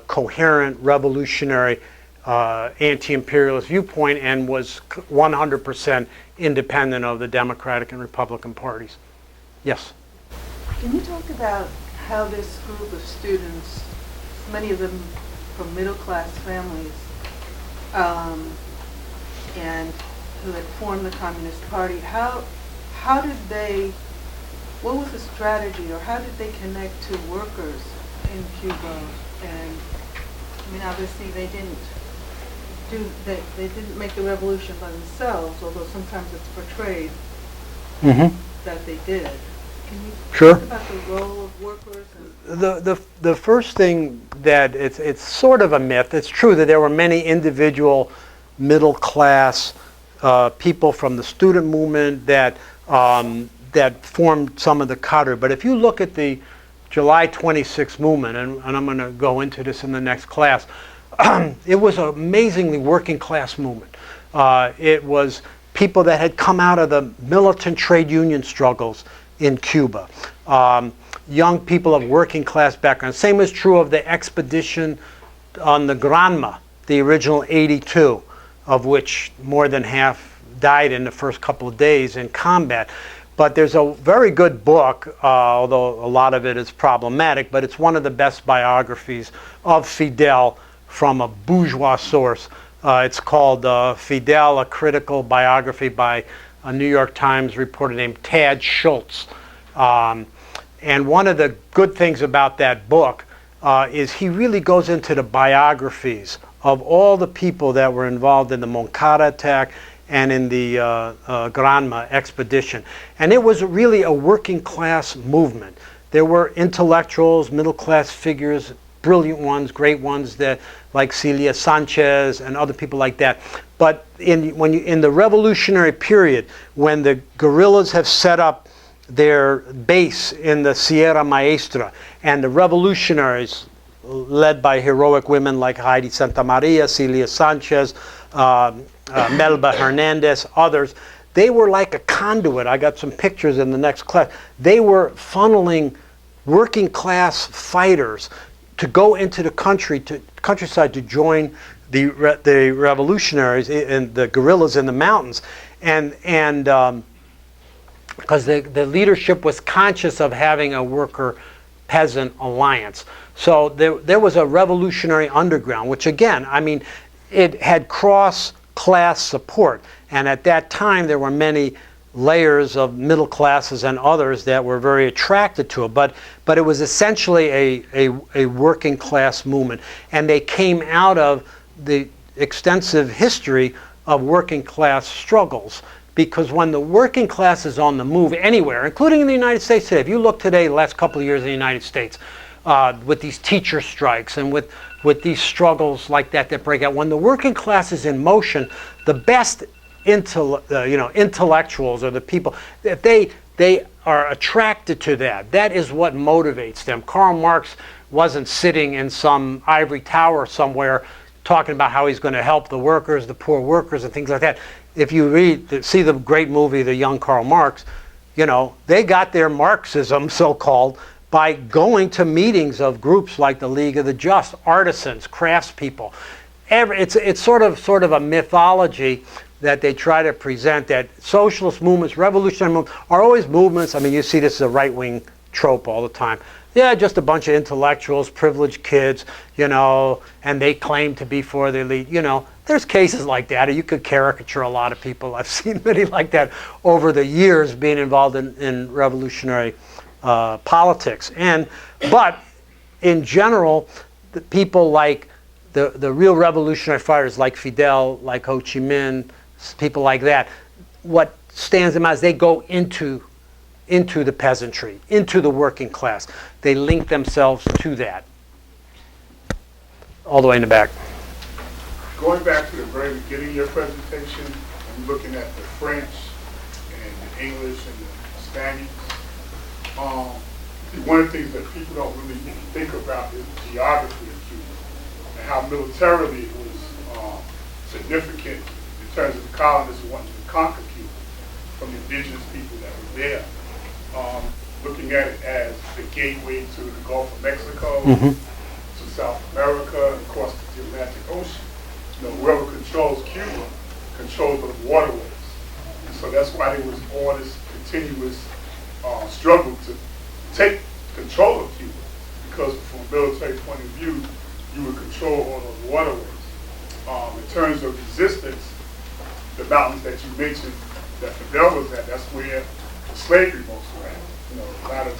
coherent, revolutionary, anti-imperialist viewpoint and was 100% independent of the Democratic and Republican parties. Yes? Can you talk about how this group of students, many of them from middle-class families, and who had formed the Communist Party, how did they, what was the strategy, or how did they connect to workers in Cuba? And I mean, obviously they didn't make the revolution by themselves, although sometimes it's portrayed that they did. Can you talk about the role of workers? The first thing that it's sort of a myth. It's true that there were many individual middle class people from the student movement that formed some of the cadre. But if you look at the July 26th movement, and I'm going to go into this in the next class, it was an amazingly working class movement. It was people that had come out of the militant trade union struggles in Cuba. Young people of working class background. Same is true of the expedition on the Granma, the original 82, of which more than half died in the first couple of days in combat. But there's a very good book, although a lot of it is problematic, but it's one of the best biographies of Fidel from a bourgeois source. It's called Fidel, A Critical Biography by a New York Times reporter named Tad Schultz. And one of the good things about that book is he really goes into the biographies of all the people that were involved in the Moncada attack and in the Granma expedition. And it was really a working class movement. There were intellectuals, middle class figures, brilliant ones, great ones, that like Celia Sanchez and other people like that. But in the revolutionary period, when the guerrillas have set up their base in the Sierra Maestra, and the revolutionaries, led by heroic women like Heidi Santa Maria, Celia Sanchez, Melba Hernandez, others, they were like a conduit. I got some pictures in the next class. They were funneling working class fighters to go into the countryside to join the revolutionaries and the guerrillas in the mountains, and because the leadership was conscious of having a worker-peasant alliance. So there was a revolutionary underground, which again, I mean, it had cross-class support, and at that time there were many layers of middle classes and others that were very attracted to it, but it was essentially a working class movement, and they came out of the extensive history of working class struggles. Because when the working class is on the move anywhere, including in the United States today, if you look today, the last couple of years in the United States, with these teacher strikes and with these struggles like that break out, when the working class is in motion, the best intellectuals or the people, if they are attracted to that. That is what motivates them. Karl Marx wasn't sitting in some ivory tower somewhere talking about how he's going to help the workers, the poor workers, and things like that. If you see the great movie, The Young Karl Marx, they got their Marxism, so-called, by going to meetings of groups like the League of the Just, artisans, craftspeople. It's sort of a mythology that they try to present, that socialist movements, revolutionary movements, are always movements. I mean, you see this as a right-wing trope all the time. Yeah, just a bunch of intellectuals, privileged kids, and they claim to be for the elite. There's cases like that. You could caricature a lot of people. I've seen many like that over the years being involved in revolutionary politics. But in general, the people like the real revolutionary fighters like Fidel, like Ho Chi Minh, people like that, what stands them out is they go into the peasantry, into the working class. They link themselves to that. All the way in the back. Going back to the very beginning of your presentation, I'm looking at the French and the English and the Spanish. one of the things that people don't really think about is the geography of Cuba and how militarily it was significant in terms of the colonists wanting to conquer Cuba from the indigenous people that were there. Looking at it as the gateway to the Gulf of Mexico, to South America, and across the Atlantic Ocean. You know, whoever controls Cuba controls those waterways. And so that's why there was all this continuous struggle to take control of Cuba, because from a military point of view, you would control all those waterways. In terms of resistance, the mountains that you mentioned that Fidel was at, that's where the slavery most were at. You know, a lot of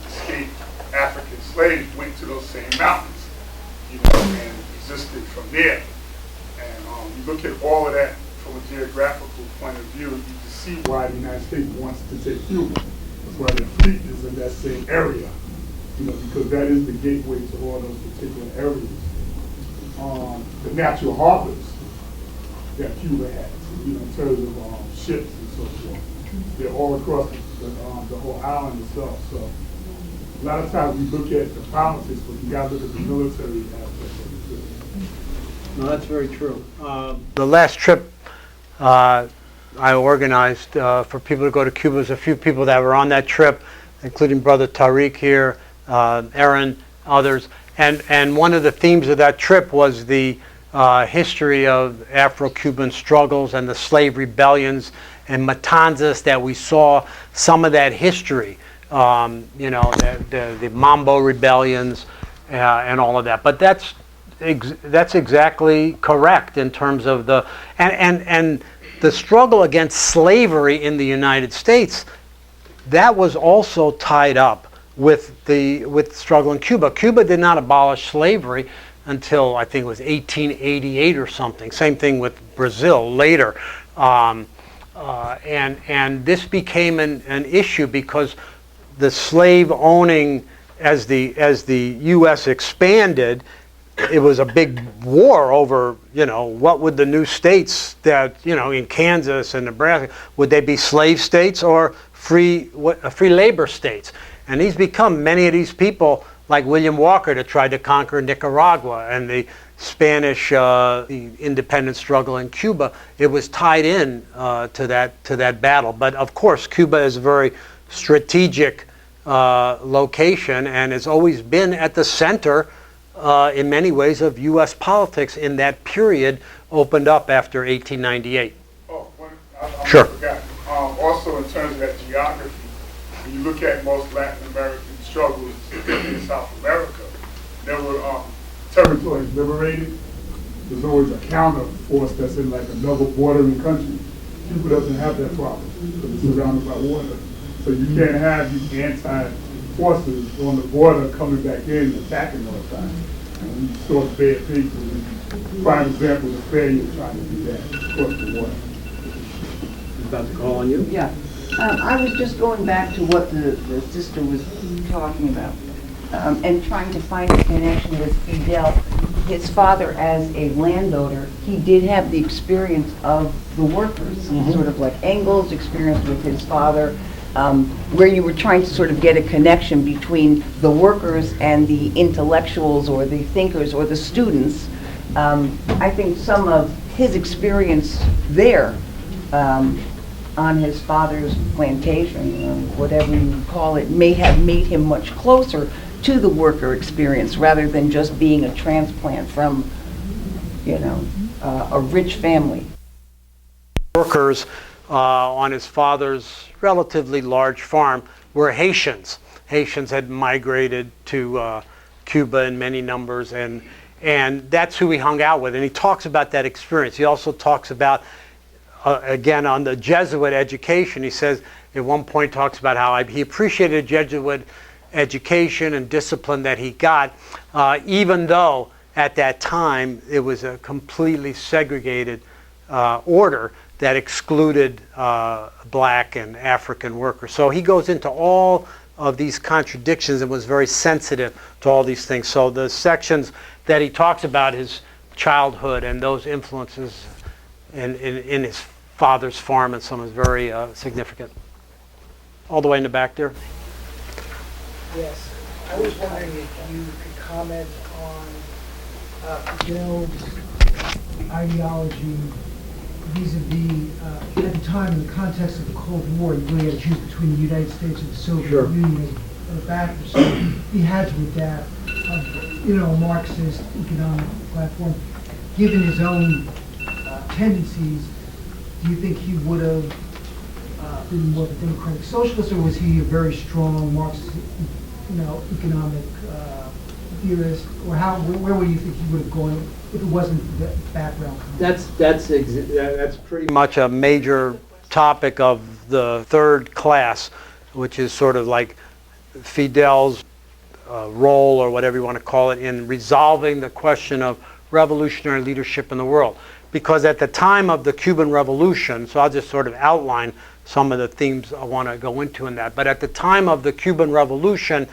escaped African slaves went to those same mountains, you know, and resisted from there. And you look at all of that from a geographical point of view, you can see why the United States wants to take Cuba. That's why the fleet is in that same area, you know, because that is the gateway to all those particular areas. The natural harbors that Cuba has, you know, in terms of ships and so forth, they're all across the whole island itself. So a lot of times we look at the politics, but you got to look at the military aspect of it too. No, that's very true. The last trip I organized for people to go to Cuba, was a few people that were on that trip, including Brother Tariq here, Aaron, others. And one of the themes of that trip was the history of Afro-Cuban struggles and the slave rebellions and matanzas that we saw, some of that history, you know, the Mambo rebellions and all of that. But that's exactly correct in terms of the and the struggle against slavery in the United States. That was also tied up with the struggle in Cuba. Cuba did not abolish slavery until I think it was 1888 or something. Same thing with Brazil later. And this became an issue because the slave owning, as the U.S. expanded, it was a big war over, you know, what would the new states that, you know, in Kansas and Nebraska, would they be slave states or free labor states? And many of these people, like William Walker, that tried to conquer Nicaragua and the Spanish the independence struggle in Cuba, it was tied in to that battle. But of course, Cuba is a very strategic location and has always been at the center in many ways of U.S. politics in that period opened up after 1898. Oh, I Sure. forgot. Also, in terms of that geography, when you look at most Latin American struggles in South America, there were territories liberated. There's always a counter force that's in like another bordering country. Cuba doesn't have that problem because it's surrounded by water. So you can't have these anti-forces on the border coming back in and attacking all the time. And we saw the Bay of Pigs as a prime example of failure trying to do that across the water. About to call on you? Yeah. I was just going back to what the sister was talking about and trying to find a connection with Fidel. His father, as a landowner, he did have the experience of the workers, sort of like Engels' experience with his father, where you were trying to sort of get a connection between the workers and the intellectuals or the thinkers or the students. I think some of his experience there on his father's plantation, whatever you call it, may have made him much closer to the worker experience rather than just being a transplant from, you know, a rich family. Workers on his father's relatively large farm were Haitians. Haitians had migrated to Cuba in many numbers, and that's who he hung out with. And he talks about that experience. He also talks about, again, on the Jesuit education, he says at one point talks about how he appreciated Jesuit education and discipline that he got, even though at that time it was a completely segregated order that excluded black and African workers. So he goes into all of these contradictions and was very sensitive to all these things. So the sections that he talks about his childhood and those influences in his father's farm and some is very significant. All the way in the back there. Yes, I was wondering if you could comment on Fidel's ideology vis-a-vis, at the time, in the context of the Cold War, you really had to choose between the United States and the Soviet Union as a factor, so he had to adapt, a Marxist economic platform. Given his own tendencies, do you think he would have been more of a democratic socialist, or was he a very strong Marxist, economic theorist, or where would you think he would have gone if it wasn't the background? That's pretty much a major topic of the third class, which is sort of like Fidel's role, or whatever you want to call it, in resolving the question of revolutionary leadership in the world. Because at the time of the Cuban Revolution, so I'll just sort of outline some of the themes I want to go into in that, but at the time of the Cuban Revolution,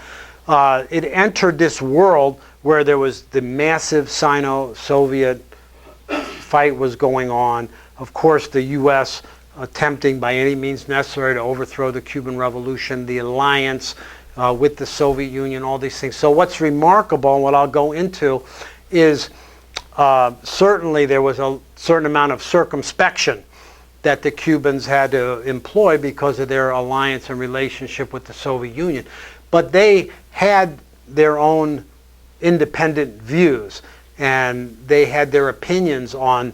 it entered this world where there was the massive Sino-Soviet fight was going on. Of course, the U.S. attempting by any means necessary to overthrow the Cuban Revolution, the alliance with the Soviet Union, all these things. So what's remarkable, and what I'll go into, is certainly there was a certain amount of circumspection that the Cubans had to employ because of their alliance and relationship with the Soviet Union. But they had their own independent views, and they had their opinions on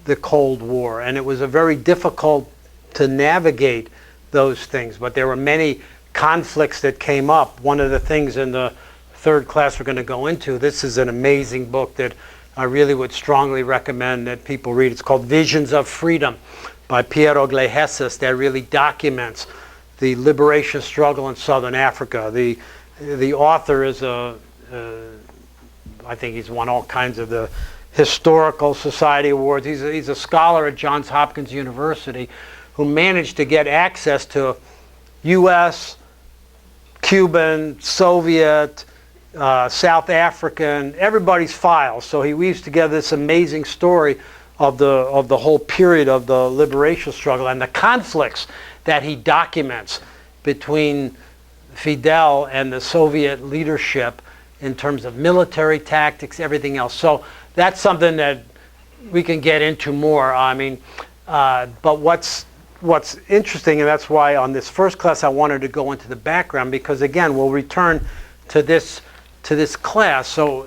the Cold War, and it was a very difficult to navigate those things. But there were many conflicts that came up. One of the things in the third class we're going to go into, this is an amazing book that I really would strongly recommend that people read. It's called Visions of Freedom by Piero Glejeses, that really documents the liberation struggle in Southern Africa. The author is I think he's won all kinds of the Historical Society Awards. He's a scholar at Johns Hopkins University who managed to get access to U.S., Cuban, Soviet, South African, everybody's files. So he weaves together this amazing story of the whole period of the liberation struggle and the conflicts that he documents between Fidel and the Soviet leadership in terms of military tactics, everything else. So that's something that we can get into more. I mean, but what's interesting, and that's why on this first class I wanted to go into the background, because again, we'll return to this class, so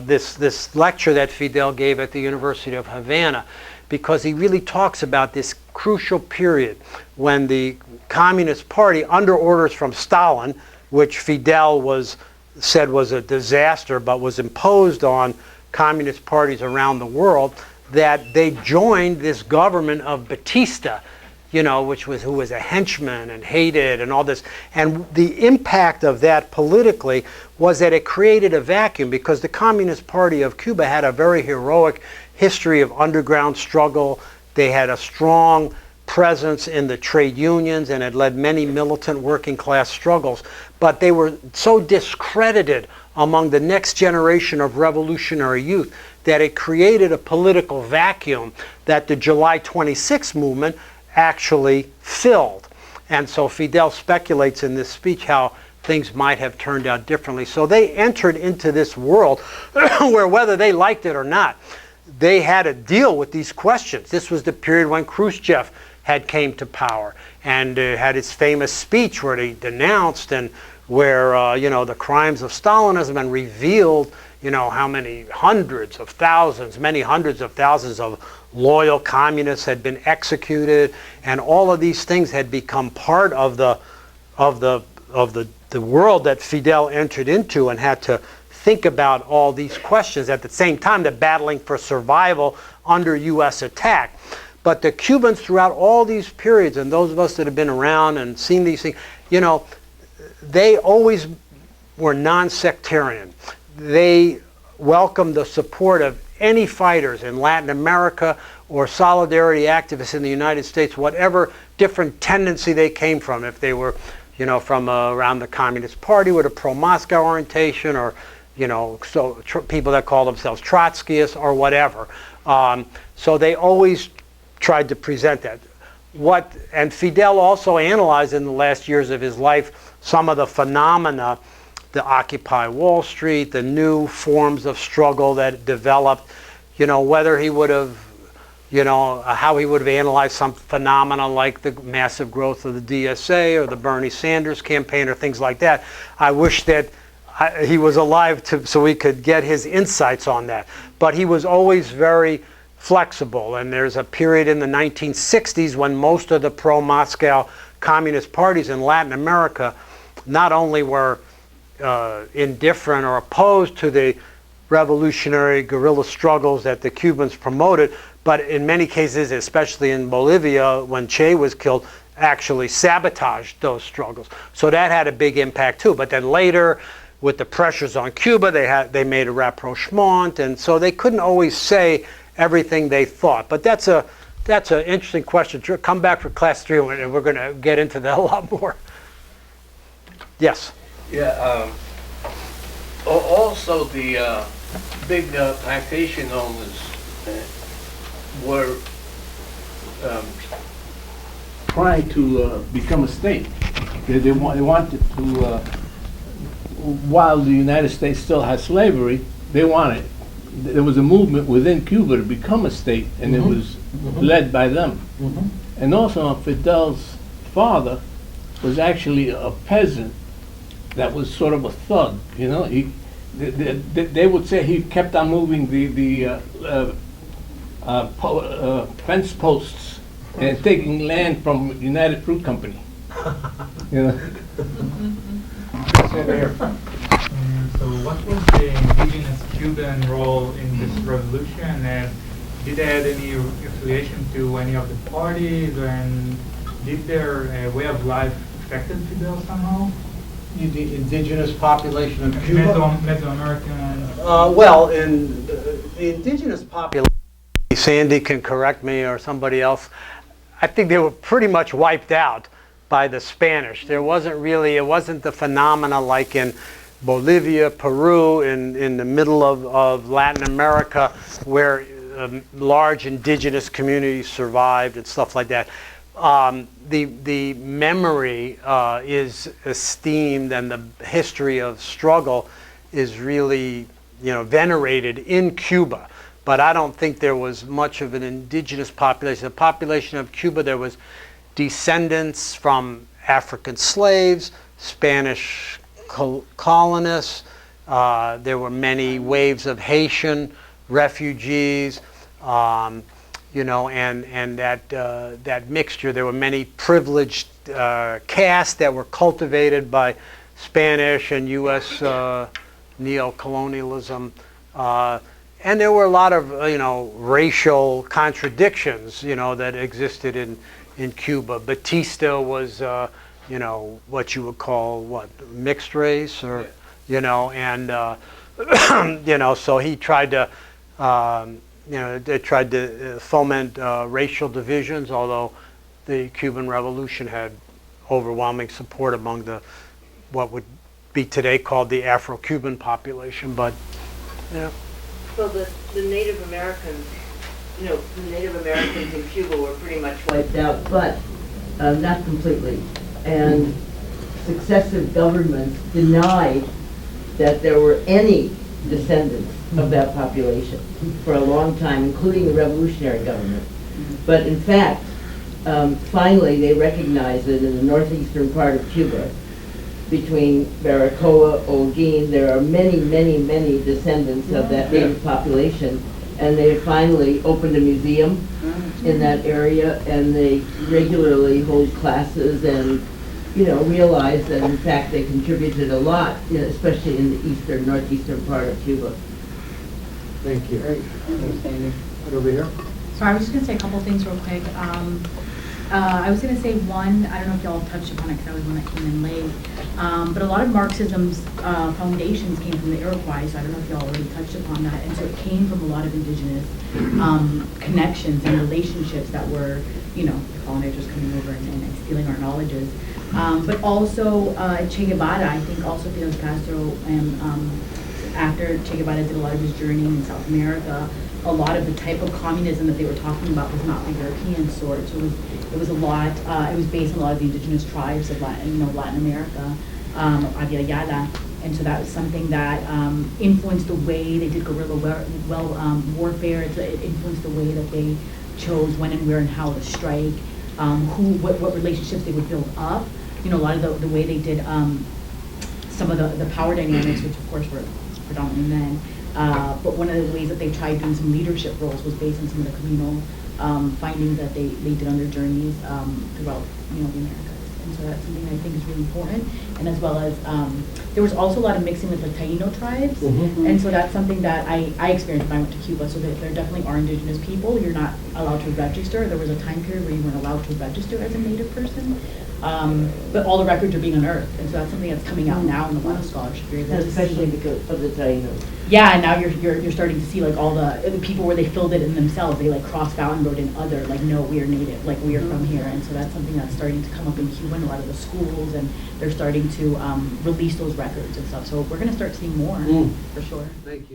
this lecture that Fidel gave at the University of Havana, because he really talks about this crucial period when the Communist Party, under orders from Stalin, which Fidel said was a disaster, but was imposed on communist parties around the world, that they joined this government of Batista, who was a henchman and hated and all this. And the impact of that politically was that it created a vacuum, because the Communist Party of Cuba had a very heroic history of underground struggle. They had a strong presence in the trade unions and had led many militant working class struggles. But they were so discredited among the next generation of revolutionary youth that it created a political vacuum that the July 26 movement actually filled. And so Fidel speculates in this speech how things might have turned out differently. So they entered into this world where, whether they liked it or not, they had to deal with these questions. This was the period when Khrushchev had came to power and had his famous speech where he denounced and where the crimes of Stalinism, and revealed how many hundreds of thousands, many hundreds of thousands of loyal communists had been executed, and all of these things had become part of the world that Fidel entered into, and had to think about all these questions at the same time. They're battling for survival under U.S. attack. But the Cubans, throughout all these periods, and those of us that have been around and seen these things, they always were non-sectarian. They welcomed the support of any fighters in Latin America or solidarity activists in the United States, whatever different tendency they came from. If they were, from around the Communist Party with a pro-Moscow orientation, or, people that call themselves Trotskyists or whatever. So they always tried to present that. And Fidel also analyzed in the last years of his life some of the phenomena the Occupy Wall Street, the new forms of struggle that developed, whether he would have, how he would have analyzed some phenomena like the massive growth of the DSA or the Bernie Sanders campaign or things like that. I wish that he was alive so we could get his insights on that. But he was always very flexible, and there's a period in the 1960s when most of the pro-Moscow communist parties in Latin America not only were indifferent or opposed to the revolutionary guerrilla struggles that the Cubans promoted, but in many cases, especially in Bolivia, when Che was killed, actually sabotaged those struggles. So that had a big impact too. But then later, with the pressures on Cuba, they made a rapprochement, and so they couldn't always say everything they thought. But that's an interesting question. Come back for class 3, and we're going to get into that a lot more. Yes. Yeah. Also, the big plantation owners were trying to become a state. They wanted to, while the United States still had slavery, there was a movement within Cuba to become a state, and it was led by them. And also Fidel's father was actually a peasant that was sort of a thug, They would say he kept on moving the fence posts and taking land from United Fruit Company. So what was the indigenous Cuban role in this revolution, and did they have any affiliation to any of the parties, and did their way of life affected Fidel somehow? The indigenous population of Cuba? Mesoamerican? Well, in the indigenous population, Sandy can correct me or somebody else, I think they were pretty much wiped out by the Spanish. It wasn't the phenomena like in Bolivia, Peru, in the middle of Latin America, where large indigenous communities survived and stuff like that. The memory is esteemed, and the history of struggle is really, venerated in Cuba. But I don't think there was much of an indigenous population. The population of Cuba, there was descendants from African slaves, Spanish colonists. There were many waves of Haitian refugees. And that mixture. There were many privileged castes that were cultivated by Spanish and U.S. Neocolonialism, and there were a lot of racial contradictions that existed in Cuba. Batista was what you would call mixed race, or and so he tried to. They tried to foment racial divisions, although the Cuban Revolution had overwhelming support among what would be today called the Afro-Cuban population. But Well, the Native Americans, the Native Americans in Cuba were pretty much wiped out, but not completely. And successive governments denied that there were any descendants of that population for a long time, including the revolutionary government. But in fact, finally they recognized that in the northeastern part of Cuba, between Baracoa, Holguin, there are many, many, many descendants of that native population, and they finally opened a museum in that area, and they regularly hold classes and realize that in fact they contributed a lot, especially in the northeastern part of Cuba. thank you. Right over here. So I was just going to say a couple things real quick. I was going to say one, I don't know if y'all touched upon it because I was the one that came in late, but a lot of Marxism's foundations came from the Iroquois, so I don't know if y'all already touched upon that. And so it came from a lot of indigenous connections and relationships that were, colonizers coming over and stealing our knowledges. But also Che Guevara, I think also Fidel Castro, and after Che Guevara did a lot of his journey in South America, a lot of the type of communism that they were talking about was not the European sort. So it was a lot. It was based on a lot of the indigenous tribes of Latin America, Abya Yala, And so that was something that influenced the way they did guerrilla warfare. It influenced the way that they chose when and where and how to strike, what relationships they would build up. You know, a lot of the way they did some of the power dynamics, which of course were predominantly men. But one of the ways that they tried doing some leadership roles was based on some of the communal findings that they did on their journeys throughout, you know, the Americas. And so that's something that I think is really important. And as well as, there was also a lot of mixing with the Taino tribes. And so that's something that I experienced when I went to Cuba. So there definitely are indigenous people. You're not allowed to register. There was a time period where you weren't allowed to register as a Native person. But all the records are being unearthed. And so that's something that's coming out now in the wild scholarship. You're able to Especially see. because of the Tainos. Yeah, and now you're starting to see like all the people where they filled it in themselves. They like crossed out and wrote in other, like, no, we are Native, like we are from here. And so that's something that's starting to come up in Cuba in a lot of the schools, and they're starting to release those records and stuff. So we're going to start seeing more for sure. Thank you.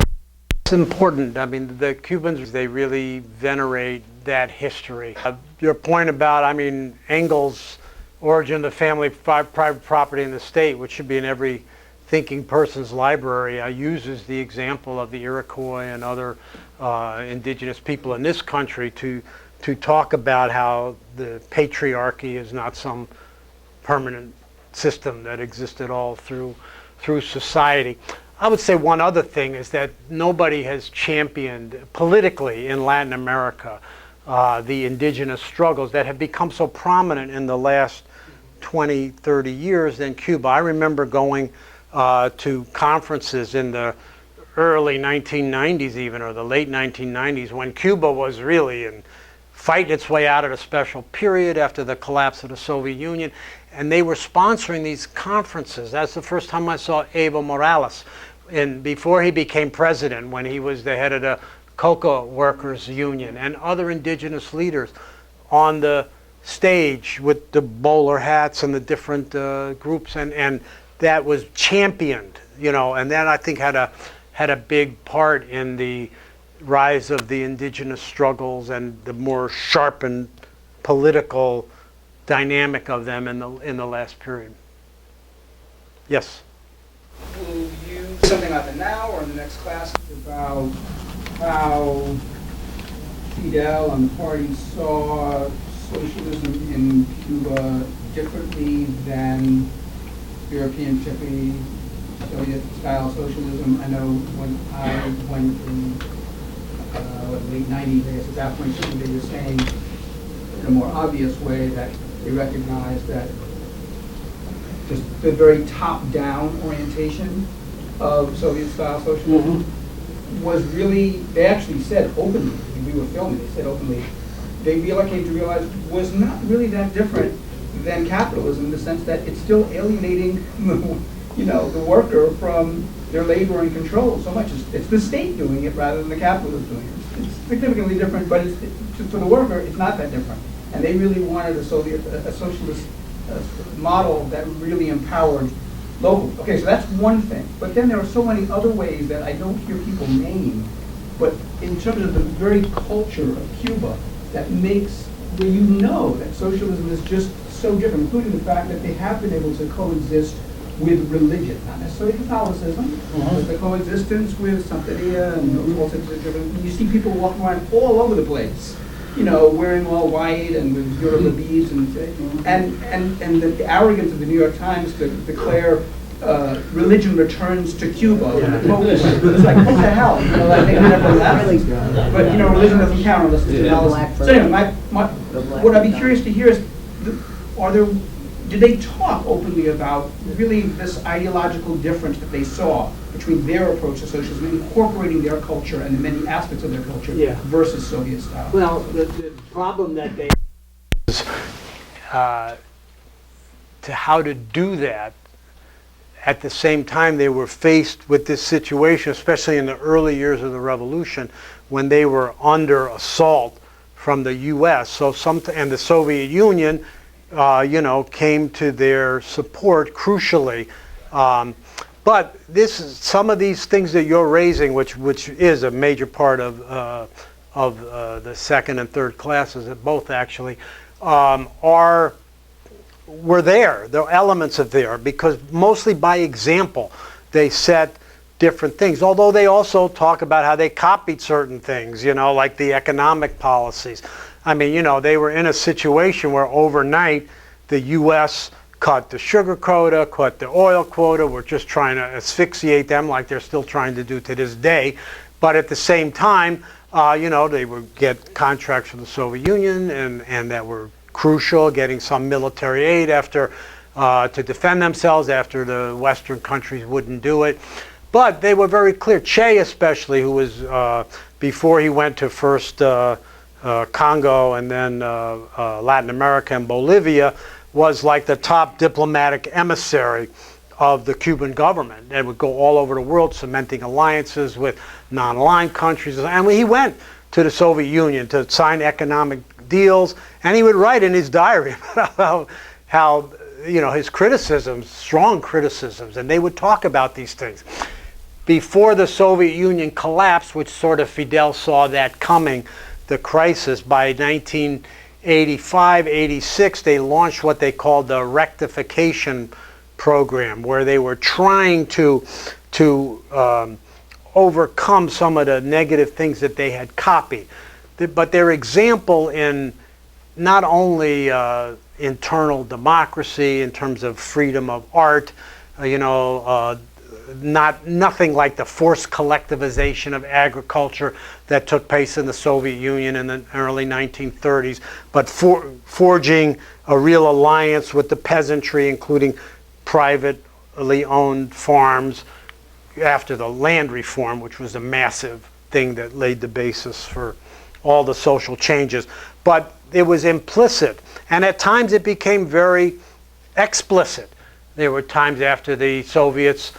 It's important. I mean, the Cubans, they really venerate that history. Your point about, I mean, Engels' origin of the family, private property in the state, which should be in every thinking person's library, uses the example of the Iroquois and other indigenous people in this country to talk about how the patriarchy is not some permanent system that existed all through society. I would say one other thing is that nobody has championed politically in Latin America the indigenous struggles that have become so prominent in the last 20, 30 years than Cuba. I remember going to conferences in the early 1990s even, or the late 1990s, when Cuba was really fighting its way out of a special period after the collapse of the Soviet Union. And they were sponsoring these conferences. That's the first time I saw Evo Morales. And before he became president, when he was the head of the Cocoa Workers Union, and other indigenous leaders on the stage with the bowler hats and the different groups, and that was championed, you know, and that I think had a big part in the rise of the indigenous struggles and the more sharpened political dynamic of them in the last period. Yes. Will you something either now or in the next class about how Fidel and the party saw socialism in Cuba differently than European, particularly Soviet-style socialism? I know when I went in the late 90s, I guess at that point, certainly they were saying in a more obvious way that they recognized that just the very top-down orientation of Soviet-style socialism was really, they actually said openly, we were filming, they said openly, they came to realize was not really that different than capitalism in the sense that it's still alienating the worker from their labor and control so much. It's the state doing it rather than the capitalist doing it. It's significantly different, but for the worker, it's not that different. And they really wanted a socialist model that really empowered local. Okay, so that's one thing. But then there are so many other ways that I don't hear people name, but in terms of the very culture of Cuba that makes, where you know that socialism is just so different, including the fact that they have been able to coexist with religion, not necessarily Catholicism, but the coexistence with Santeria and all sorts of different. You see people walking around all over the place, wearing all white and with Yoruba beads and the arrogance of the New York Times to declare religion returns to Cuba. It's like, what the hell? They never left. But religion doesn't count unless it's Catholicism. So anyway, what I'd be curious to hear is, did they talk openly about really this ideological difference that they saw between their approach to socialism, incorporating their culture and the many aspects of their culture versus Soviet style? Well, the problem that they is to how to do that. At the same time, they were faced with this situation, especially in the early years of the revolution, when they were under assault from the U.S. And the Soviet Union, came to their support crucially. But some of these things that you're raising, which is a major part of the second and third classes, both actually, were there. There are elements of there because mostly by example. they set different things. Although they also talk about how they copied certain things, like the economic policies. I mean, they were in a situation where overnight the U.S. cut the sugar quota, cut the oil quota. We're just trying to asphyxiate them like they're still trying to do to this day. But at the same time, they would get contracts from the Soviet Union and that were crucial, getting some military aid to defend themselves after the Western countries wouldn't do it. But they were very clear. Che especially, who was, before he went to first Congo and then Latin America and Bolivia, was like the top diplomatic emissary of the Cuban government and would go all over the world cementing alliances with non-aligned countries. And he went to the Soviet Union to sign economic deals, and he would write in his diary about how his criticisms, strong criticisms, and they would talk about these things. Before the Soviet Union collapsed, which sort of Fidel saw that coming, the crisis, by 1985, 86, they launched what they called the rectification program, where they were trying to overcome some of the negative things that they had copied. But their example in not only internal democracy in terms of freedom of art, nothing like the forced collectivization of agriculture that took place in the Soviet Union in the early 1930s, but forging a real alliance with the peasantry, including privately owned farms after the land reform, which was a massive thing that laid the basis for all the social changes. But it was implicit, and at times it became very explicit. There were times after the Soviets,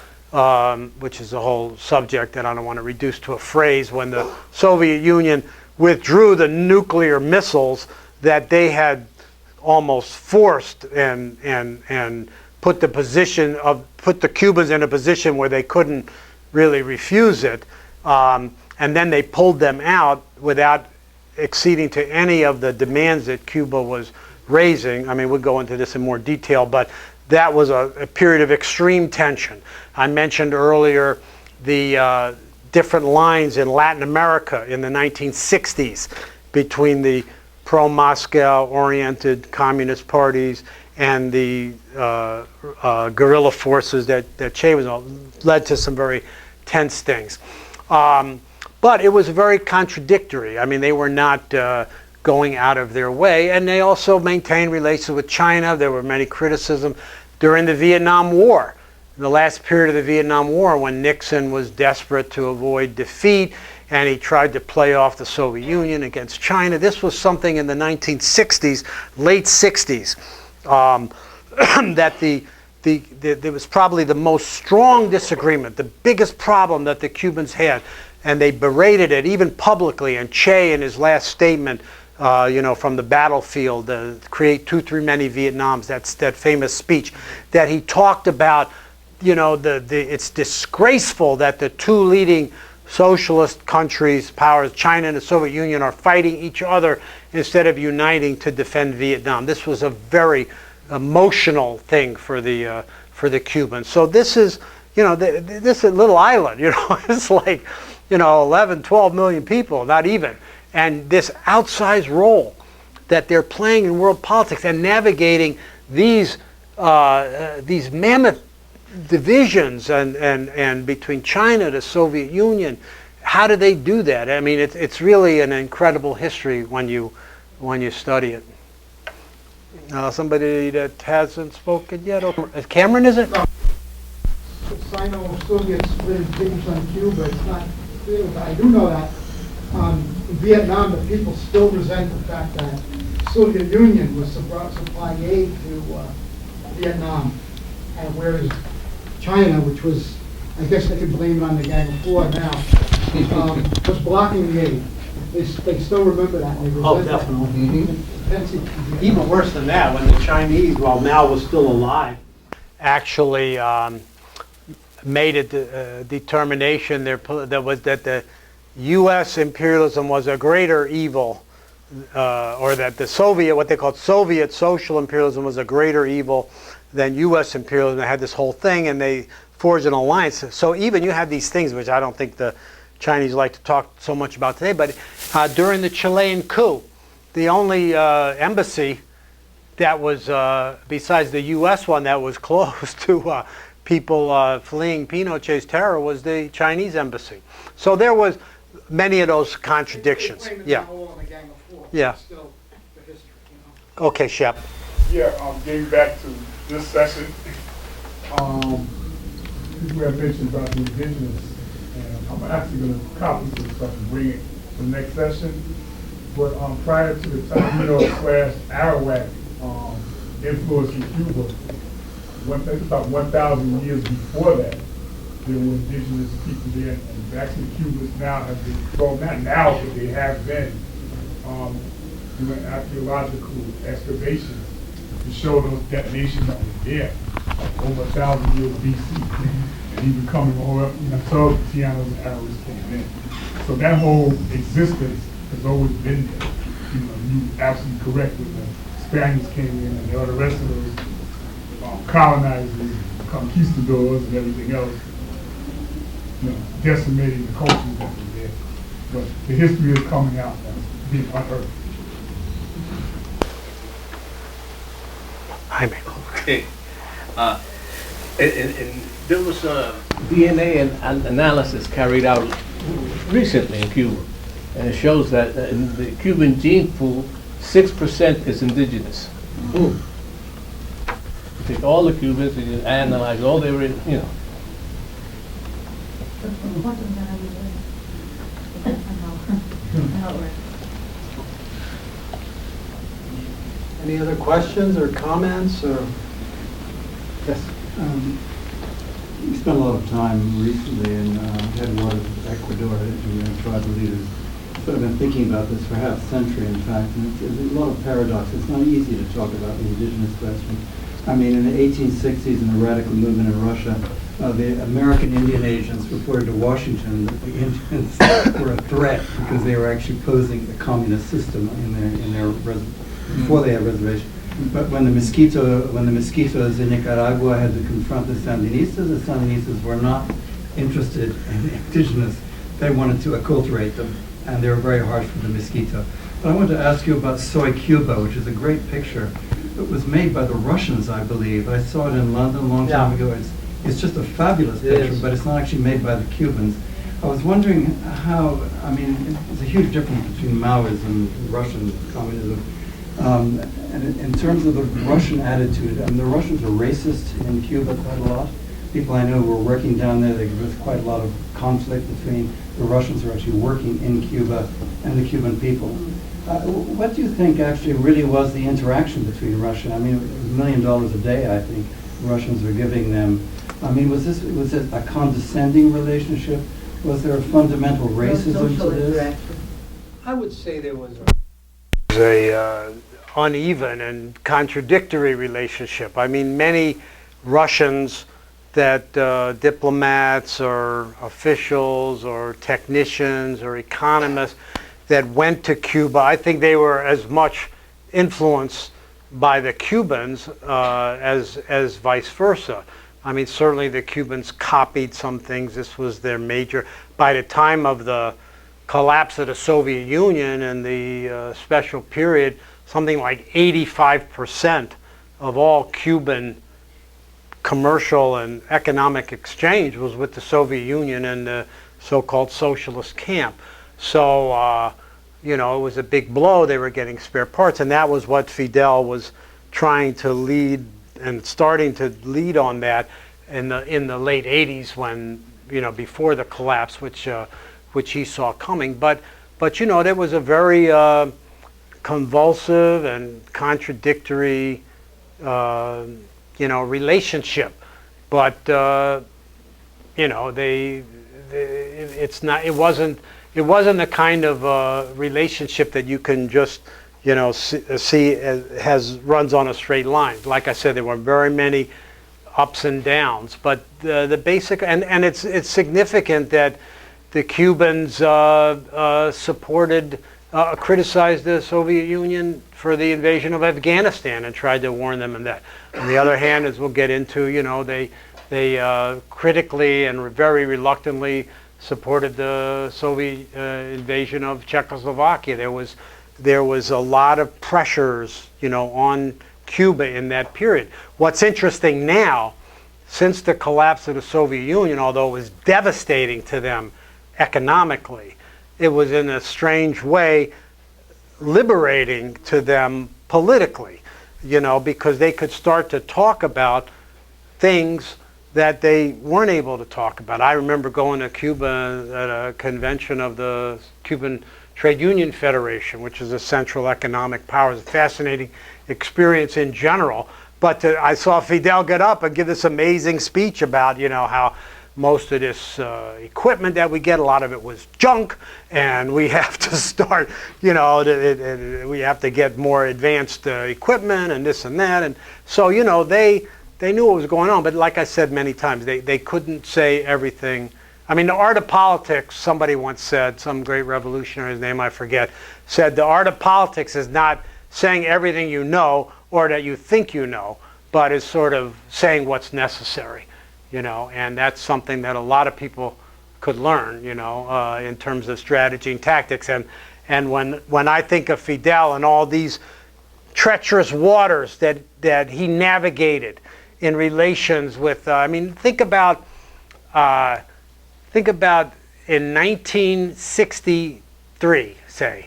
which is a whole subject that I don't want to reduce to a phrase, when the Soviet Union withdrew the nuclear missiles that they had almost forced and put the Cubans in a position where they couldn't really refuse it, and then they pulled them out without acceding to any of the demands that Cuba was raising. I mean, we'll go into this in more detail, but that was a period of extreme tension. I mentioned earlier the different lines in Latin America in the 1960s between the pro-Moscow oriented communist parties and the guerrilla forces that Che was on, led to some very tense things. But it was very contradictory. I mean, they were not going out of their way, and they also maintained relations with China. There were many criticisms during the Vietnam War. In the last period of the Vietnam War, when Nixon was desperate to avoid defeat and he tried to play off the Soviet Union against China, this was something in the 1960s, late 60s, that there was probably the most strong disagreement, the biggest problem that the Cubans had, and they berated it even publicly. And Che, in his last statement, from the battlefield, create too many Vietnams, that famous speech, that he talked about, it's disgraceful that the two leading socialist countries, powers, China and the Soviet Union, are fighting each other instead of uniting to defend Vietnam. This was a very emotional thing for the Cubans. So this is, this is a little island, it's like, 11, 12 million people, not even. And this outsized role that they're playing in world politics and navigating these mammoth divisions and between China, the Soviet Union. How do they do that? I mean, it's really an incredible history when you study it. Somebody that hasn't spoken yet. Cameron, is it? Sino-Soviet split engaged on Cuba. It's not clear, but I do know that in Vietnam, the people still resent the fact that the Soviet Union was supplying aid to Vietnam, and whereas China, which was, I guess they could blame it on the guy before now, was blocking the aid. They still remember that. And they resent definitely. That. Even worse than that, when the Chinese, while Mao was still alive, actually made a determination that the U.S. imperialism was a greater evil, or that the Soviet, what they called Soviet social imperialism, was a greater evil than U.S. imperialism. They had this whole thing, and they forge an alliance. So even you have these things, which I don't think the Chinese like to talk so much about today, but during the Chilean coup, the only embassy that was, besides the U.S. one that was closed to people fleeing Pinochet's terror, was the Chinese embassy. So there was many of those contradictions. Yeah. Yeah. Okay, Shep. Yeah, getting back to this session, we have mentioned about the indigenous, and I'm actually going to copy some stuff and bring it to the next session. But prior to the Taino / Arawak influence in Cuba, about 1,000 years before that, there were indigenous people there, and actually Cubans now have been, well, not now, but they have been doing archaeological excavations to show those detonations that were there over 1,000 years BC, and even coming all up until the Tianos and Arabs came in. So that whole existence has always been there. You're absolutely correct with the Spaniards came in and all the rest of those colonizers, conquistadors, and everything else, decimating the cultures that were there. But the history is coming out now, being unearthed. Okay. And there was a DNA analysis carried out recently in Cuba, and it shows that in the Cuban gene pool, 6% is indigenous. You take all the Cubans and you analyze all their, Any other questions or comments? Or yes. We spent a lot of time recently in headwaters of Ecuador and tribal leaders. I've been thinking about this for half a century, in fact, and there's a lot of paradoxes. It's not easy to talk about the indigenous question. I mean, in the 1860s, in the radical movement in Russia, the American Indian agents reported to Washington that the Indians were a threat because they were actually posing a communist system before they had reservations. But when the mosquitoes in Nicaragua had to confront the Sandinistas were not interested in the indigenous. They wanted to acculturate them, and they were very harsh for the mosquito. But I wanted to ask you about Soy Cuba, which is a great picture. It was made by the Russians, I believe. I saw it in London a long time ago. It's just a fabulous picture, but it's not actually made by the Cubans. I was wondering how, I mean, there's a huge difference between Maoism and Russian communism. And in terms of the Russian attitude, the Russians are racist in Cuba quite a lot. People I know who were working down there, there was quite a lot of conflict between the Russians who are actually working in Cuba and the Cuban people. What do you think actually really was the interaction between Russia? I mean, it was $1 million a day, I think, the Russians were giving them. I mean, was it a condescending relationship? Was there a fundamental racism to this? I would say there was a uneven and contradictory relationship. I mean, many Russians that diplomats or officials or technicians or economists that went to Cuba, I think they were as much influenced by the Cubans as vice versa. I mean, certainly the Cubans copied some things. This was their major. By the time of the collapse of the Soviet Union and the special period, something like 85% of all Cuban commercial and economic exchange was with the Soviet Union and the so-called socialist camp. So, it was a big blow. They were getting spare parts, and that was what Fidel was trying to lead and starting to lead on that in the late 80s when, before the collapse, which he saw coming. But there was a very convulsive and contradictory relationship. But it wasn't the kind of relationship that you can just see runs on a straight line. Like I said, there were very many ups and downs, but the basic and it's significant that the Cubans criticized the Soviet Union for the invasion of Afghanistan and tried to warn them in that. On the other hand, as we'll get into, critically and very reluctantly supported the Soviet invasion of Czechoslovakia. There was a lot of pressures, on Cuba in that period. What's interesting now, since the collapse of the Soviet Union, although it was devastating to them economically, it was in a strange way liberating to them politically, because they could start to talk about things that they weren't able to talk about. I remember going to Cuba at a convention of the Cuban Trade Union Federation, which is a central economic power. It's a fascinating experience in general. But I saw Fidel get up and give this amazing speech about, how most of this equipment that we get, a lot of it was junk, and we have to start, we have to get more advanced equipment and this and that. And so, they knew what was going on, but like I said many times, they couldn't say everything. I mean, the art of politics, somebody once said, some great revolutionary's name I forget, said the art of politics is not saying everything you know or that you think you know, but is sort of saying what's necessary, and that's something that a lot of people could learn, in terms of strategy and tactics. And when I think of Fidel and all these treacherous waters that he navigated in relations with, think about in 1963, say,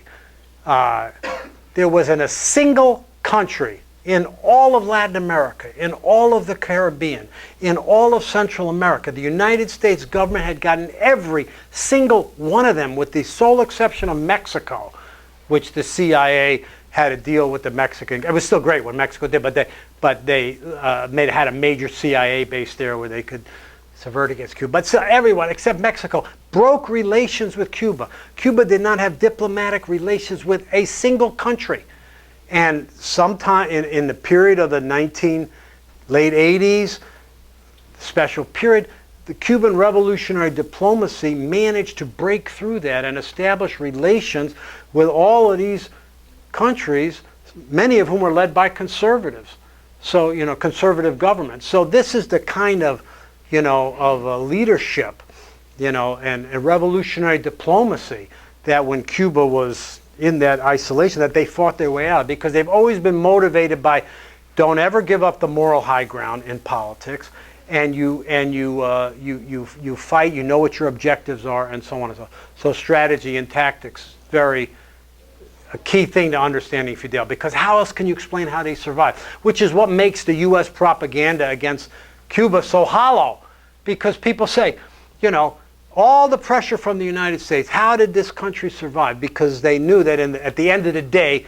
there wasn't a single country in all of Latin America, in all of the Caribbean, in all of Central America. The United States government had gotten every single one of them, with the sole exception of Mexico, which the CIA had a deal with the Mexican. It was still great what Mexico did, but they had a major CIA base there where they could subvert against Cuba. But so everyone except Mexico broke relations with Cuba. Cuba did not have diplomatic relations with a single country. And sometime in the period of the late 80s, special period, the Cuban revolutionary diplomacy managed to break through that and establish relations with all of these countries, many of whom were led by conservatives. So, conservative governments. So this is the kind of, leadership, and a revolutionary diplomacy that when Cuba was in that isolation, that they fought their way out, because they've always been motivated by, don't ever give up the moral high ground in politics, and you fight, you know what your objectives are, and so on and so on. So strategy and tactics, very a key thing to understanding Fidel, because how else can you explain how they survived? Which is what makes the U.S. propaganda against Cuba so hollow, because people say, all the pressure from the United States, how did this country survive? Because they knew that at the end of the day,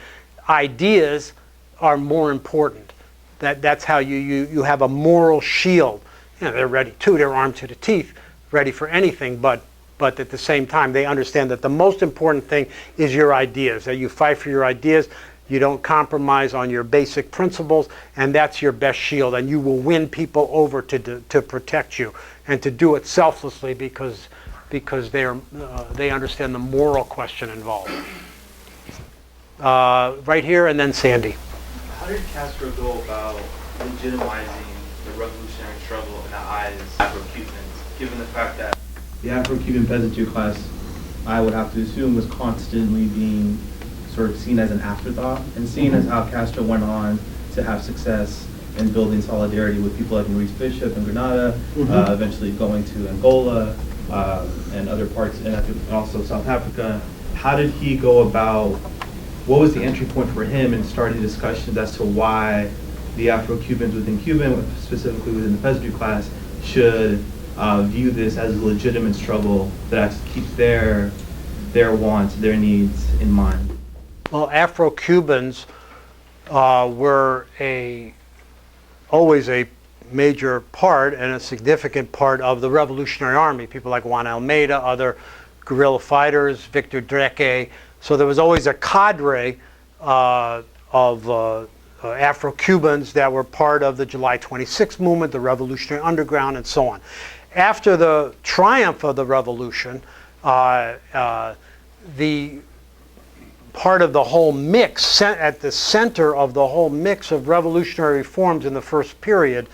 ideas are more important. That's how you have a moral shield. They're ready too, they're armed to the teeth, ready for anything, but at the same time, they understand that the most important thing is your ideas, that you fight for your ideas, you don't compromise on your basic principles, and that's your best shield, and you will win people over to protect you, and to do it selflessly because they understand the moral question involved. Right here, and then Sandy. How did Castro go about legitimizing the revolutionary struggle in the eyes of Afro-Cubans, given the fact that the Afro-Cuban peasantry class, I would have to assume, was constantly being sort of seen as an afterthought, and seeing as how Castro went on to have success in building solidarity with people like Maurice Bishop in Grenada, eventually going to Angola and other parts, and also South Africa. How did he go about, what was the entry point for him in starting discussions as to why the Afro-Cubans within Cuba, specifically within the peasantry class, should view this as a legitimate struggle that keeps their wants, their needs in mind? Well, Afro-Cubans were always a major part and a significant part of the Revolutionary Army. People like Juan Almeida, other guerrilla fighters, Victor Dreke. So there was always a cadre of Afro-Cubans that were part of the July 26th movement, the Revolutionary Underground, and so on. After the triumph of the revolution, the part of the whole mix, at the center of the whole mix of revolutionary reforms in the first period,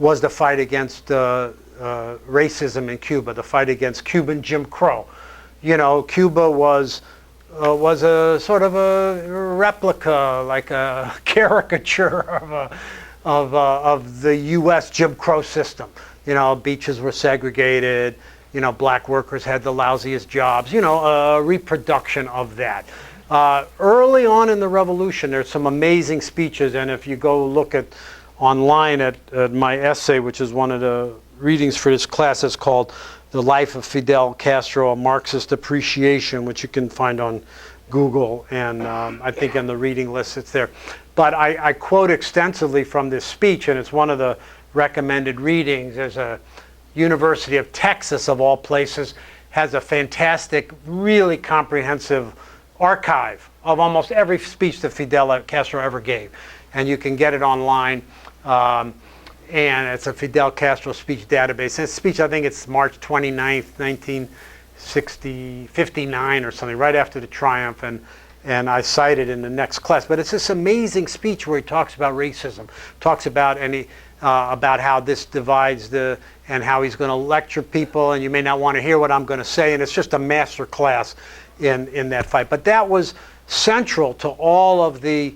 was the fight against racism in Cuba, the fight against Cuban Jim Crow. You know, Cuba was a sort of a replica, like a caricature of the U.S. Jim Crow system. You know, beaches were segregated. You know, black workers had the lousiest jobs. You know, a reproduction of that. Early on in the revolution, there's some amazing speeches, and if you go look at online at my essay, which is one of the readings for this class, it's called The Life of Fidel Castro, A Marxist Appreciation, which you can find on Google, and I think in the reading list it's there. But I quote extensively from this speech, and it's one of the recommended readings. There's a University of Texas, of all places, has a fantastic, really comprehensive archive of almost every speech that Fidel Castro ever gave. And you can get it online. And it's a Fidel Castro speech database. And it's a speech, I think it's March 29th, 1959 or something, right after the triumph. And I cite it in the next class. But it's this amazing speech where he talks about racism, talks about about how this divides and how he's going to lecture people, and you may not want to hear what I'm going to say. And it's just a master class in that fight. But that was central to all of the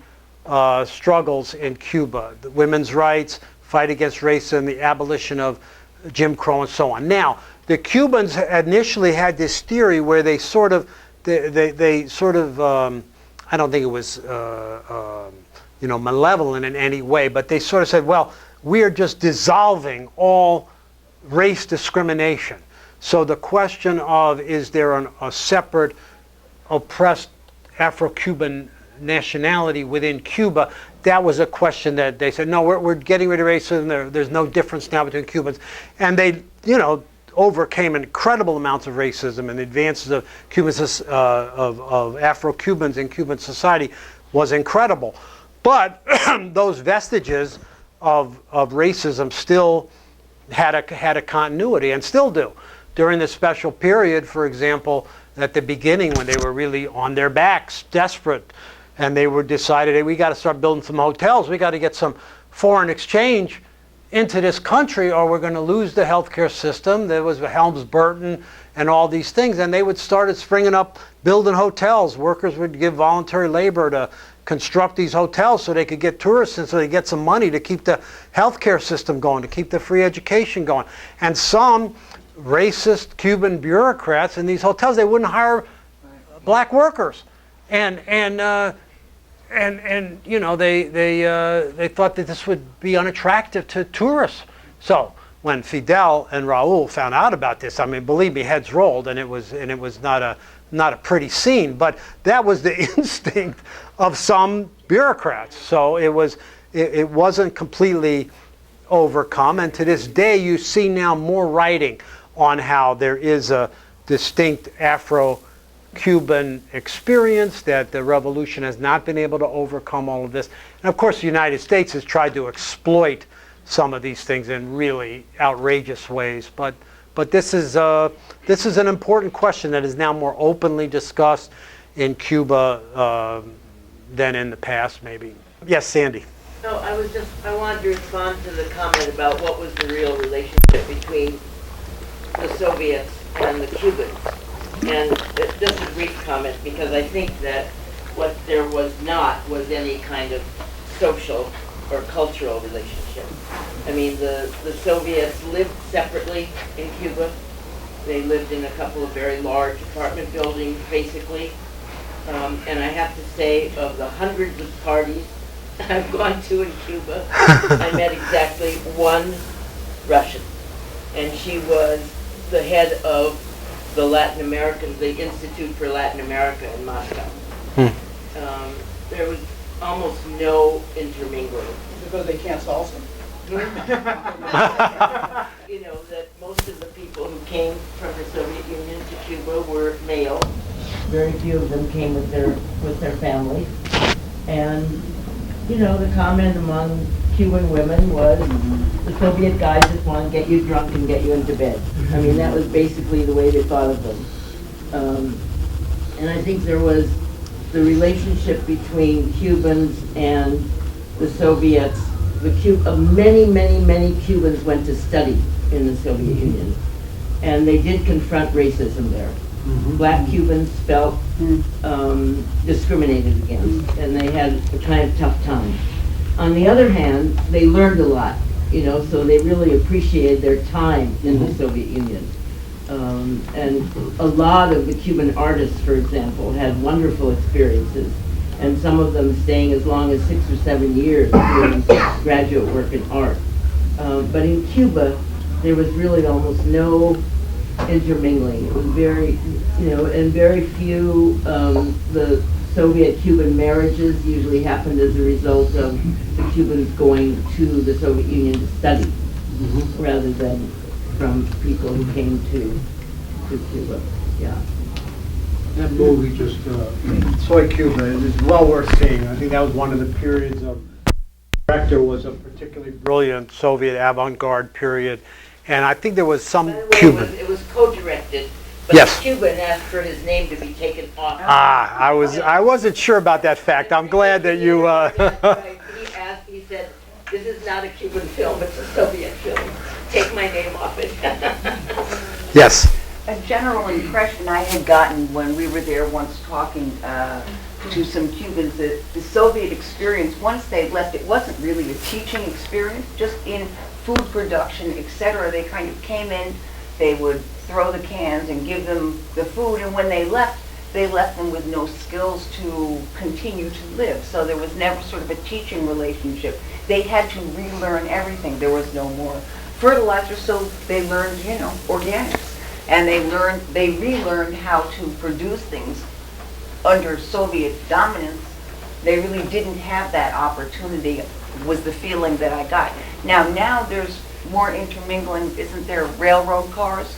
struggles in Cuba, the women's rights, fight against racism, the abolition of Jim Crow, and so on. Now, the Cubans initially had this theory where they sort of, I don't think it was malevolent in any way, but they sort of said, well, we are just dissolving all race discrimination. So the question of, is there a separate oppressed Afro-Cuban nationality within Cuba, that was a question that they said, no, we're getting rid of racism. There's no difference now between Cubans. And they, overcame incredible amounts of racism, and the advances of of Afro-Cubans in Cuban society was incredible. But those vestiges of racism still had a continuity, and still do. During the special period, for example, at the beginning when they were really on their backs, desperate, and they were decided, hey, we got to start building some hotels. We got to get some foreign exchange into this country, or we're going to lose the healthcare system. There was Helms-Burton and all these things, and they would start springing up, building hotels. Workers would give voluntary labor to construct these hotels so they could get tourists and so they get some money to keep the healthcare system going, to keep the free education going. And some racist Cuban bureaucrats in these hotels, they wouldn't hire black workers. And they thought that this would be unattractive to tourists. So when Fidel and Raúl found out about this, I mean, believe me, heads rolled, and it was not a pretty scene. But that was the instinct of some bureaucrats. So it wasn't completely overcome. And to this day, you see now more writing on how there is a distinct Afro-Cuban experience, that the revolution has not been able to overcome all of this. And of course, the United States has tried to exploit some of these things in really outrageous ways. But this is an important question that is now more openly discussed in Cuba than in the past, maybe. Yes, Sandy. No, I wanted to respond to the comment about what was the real relationship between the Soviets and the Cubans. And just a brief comment, because I think that what there was not was any kind of social or cultural relationship. I mean, the Soviets lived separately in Cuba. They lived in a couple of very large apartment buildings, basically. And I have to say, of the hundreds of parties I've gone to in Cuba, I met exactly one Russian. And she was the head of the Institute for Latin America in Moscow. There was almost no intermingling. Because they can't salsa? That most of the people who came from the Soviet Union to Cuba were male. Very few of them came with their families. And, the comment among Cuban women was, the Soviet guys just want to get you drunk and get you into bed. I mean, that was basically the way they thought of them. And I think there was the relationship between Cubans and the Soviets many Cubans went to study in the Soviet Union, and they did confront racism there. Black Cubans felt discriminated against, and they had a kind of tough time. On the other hand, they learned a lot, so they really appreciated their time in the Soviet Union. And a lot of the Cuban artists, for example, had wonderful experiences, and some of them staying as long as 6 or 7 years doing graduate work in art. But in Cuba, there was really almost no intermingling. It was very, and very few, the Soviet-Cuban marriages usually happened as a result of the Cubans going to the Soviet Union to study, rather than from people who came to Cuba. Yeah. That movie just, Soy Cuba, is well worth seeing. I think that was one of the periods of, the director was a particularly brilliant Soviet avant-garde period. And I think there was some Cuban. It was co-directed, but Yes. the Cuban asked for his name to be taken off. I wasn't sure about that fact. I'm glad that you, He said, this is not a Cuban film, it's a Soviet film. Take my name off it. Yes. A general impression I had gotten when we were there once talking to some Cubans that the Soviet experience, once they left, it wasn't really a teaching experience, just in food production, etc. They kind of came in, they would throw the cans and give them the food, and when they left them with no skills to continue to live. So there was never sort of a teaching relationship. They had to relearn everything. There was no more fertilizer, so they learned, organics. And they relearned how to produce things under Soviet dominance. They really didn't have that opportunity, was the feeling that I got. Now there's more intermingling. Isn't there railroad cars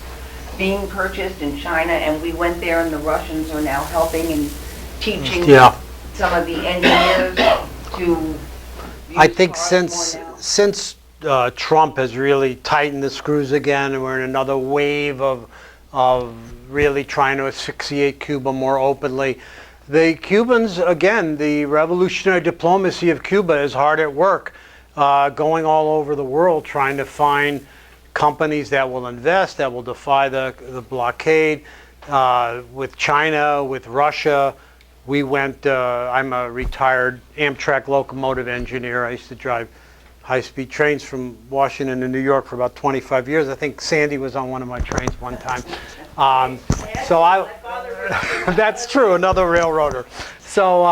being purchased in China? And we went there, and the Russians are now helping and teaching some of the engineers to. I think since Trump has really tightened the screws again, and we're in another wave of really trying to asphyxiate Cuba more openly. The Cubans, again, the revolutionary diplomacy of Cuba is hard at work, going all over the world trying to find companies that will invest, that will defy the blockade. With China, with Russia, we went, I'm a retired Amtrak locomotive engineer. I used to drive high-speed trains from Washington to New York for about 25 years. I think Sandy was on one of my trains one time. That's true, another railroader. So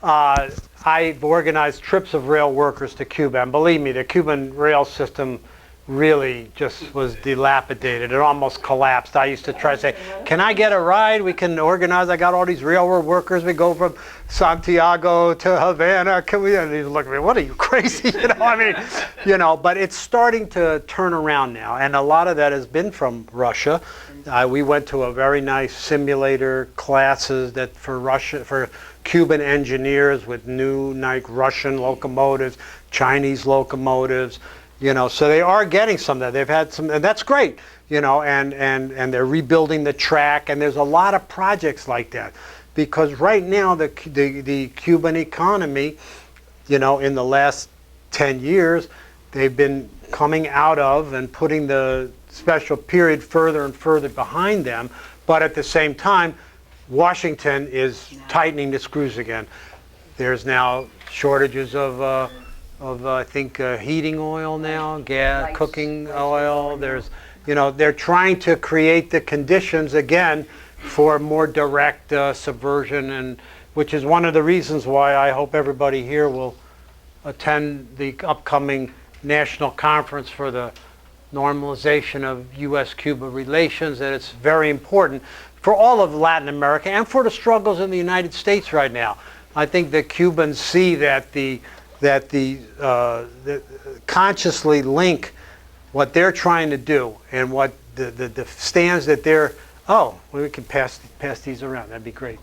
I've organized trips of rail workers to Cuba, and believe me, the Cuban rail system really just was dilapidated. It almost collapsed. I used to try to say, can I get a ride? We can organize. I got all these railroad workers. We go from Santiago to Havana. Can we? And he's looking at me, what are you, crazy? But it's starting to turn around now. And a lot of that has been from Russia. We went to a very nice simulator classes that for Cuban engineers with new Russian locomotives, Chinese locomotives. So they are getting some of that. They've had some, and that's great, and they're rebuilding the track, and there's a lot of projects like that. Because right now, the Cuban economy, in the last 10 years, they've been coming out of and putting the special period further and further behind them. But at the same time, Washington is tightening the screws again. There's now shortages of I think heating oil now, gas, cooking oil. There's, they're trying to create the conditions again for more direct subversion, and which is one of the reasons why I hope everybody here will attend the upcoming national conference for the normalization of U.S.-Cuba relations. That it's very important for all of Latin America and for the struggles in the United States right now. I think the Cubans see that the consciously link what they're trying to do and what the stands that they're, we can pass these around, that'd be great.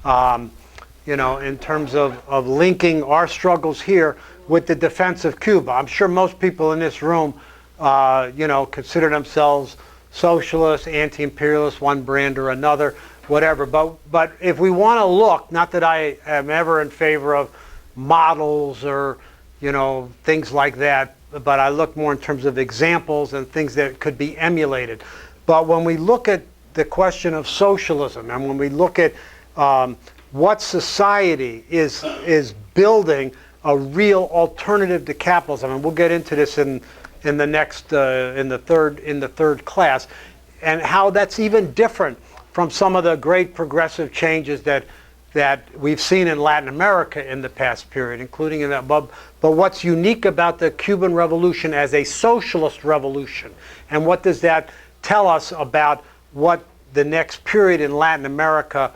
In terms of linking our struggles here with the defense of Cuba. I'm sure most people in this room, consider themselves socialists, anti-imperialists, one brand or another, whatever. But if we want to look, not that I am ever in favor of models or things like that. But I look more in terms of examples and things that could be emulated. But when we look at the question of socialism, and when we look at what society is building a real alternative to capitalism, and we'll get into this in the next in the third class, and how that's even different from some of the great progressive changes that we've seen in Latin America in the past period, including in that. But what's unique about the Cuban Revolution as a socialist revolution, and what does that tell us about what the next period in Latin America,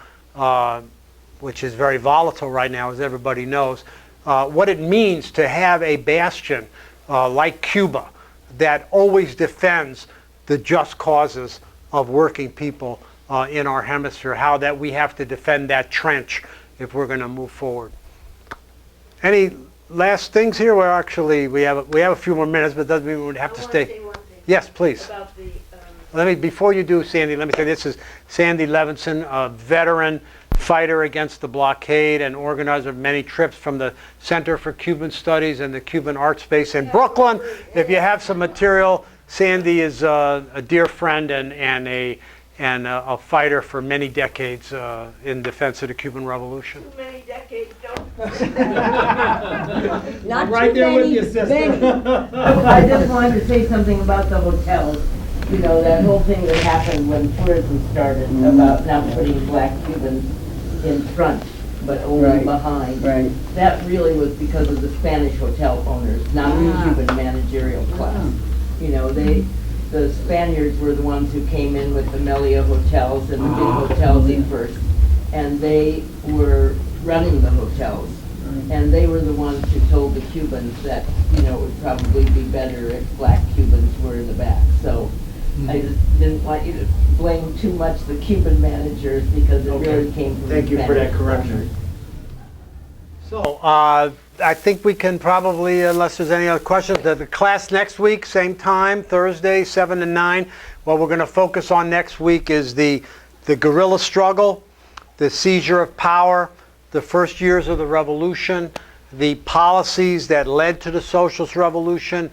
which is very volatile right now, as everybody knows, what it means to have a bastion like Cuba that always defends the just causes of working people in our hemisphere, how that we have to defend that trench if we're going to move forward. Any last things here? Well, actually, we have a few more minutes, but it doesn't mean we have to stay. Say one thing Yes, please. about the, Before you do, Sandy, let me say this is Sandy Levinson, a veteran fighter against the blockade and organizer of many trips from the Center for Cuban Studies and the Cuban Art Space in Brooklyn. If you have some material, Sandy is a dear friend and a fighter for many decades in defense of the Cuban Revolution. too many decades, don't. Not Right too there with many, you, sister. many. I just wanted to say something about the hotels. That whole thing that happened when tourism started about not putting black Cubans in front, but only behind. Right. That really was because of the Spanish hotel owners, not the Cuban managerial class. The Spaniards were the ones who came in with the Maiya hotels and the big hotels in first, and they were running the hotels. And they were the ones who told the Cubans that, it would probably be better if black Cubans were in the back. So I just didn't want you to blame too much the Cuban managers because it really came from the Thank you for that Spanish correction. owners. So I think we can probably, unless there's any other questions, the class next week, same time, Thursday, 7 to 9. What we're going to focus on next week is the guerrilla struggle, the seizure of power, the first years of the revolution, the policies that led to the socialist revolution,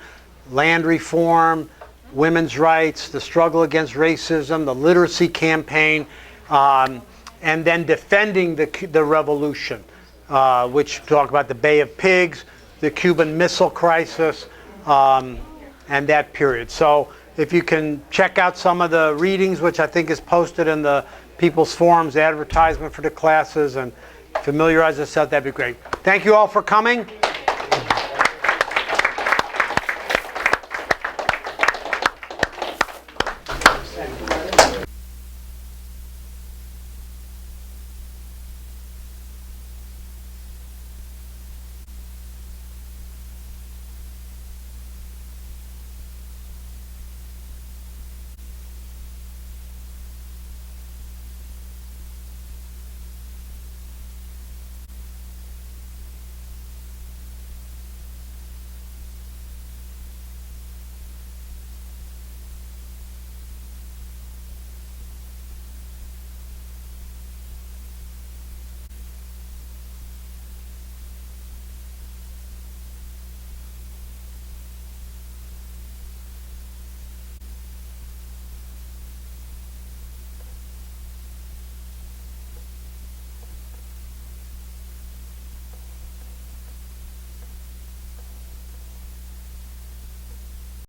land reform, women's rights, the struggle against racism, the literacy campaign, and then defending the revolution, which talk about the Bay of Pigs, the Cuban Missile Crisis, and that period. So if you can check out some of the readings, which I think is posted in the People's Forums advertisement for the classes, and familiarize yourself, that'd be great. Thank you all for coming.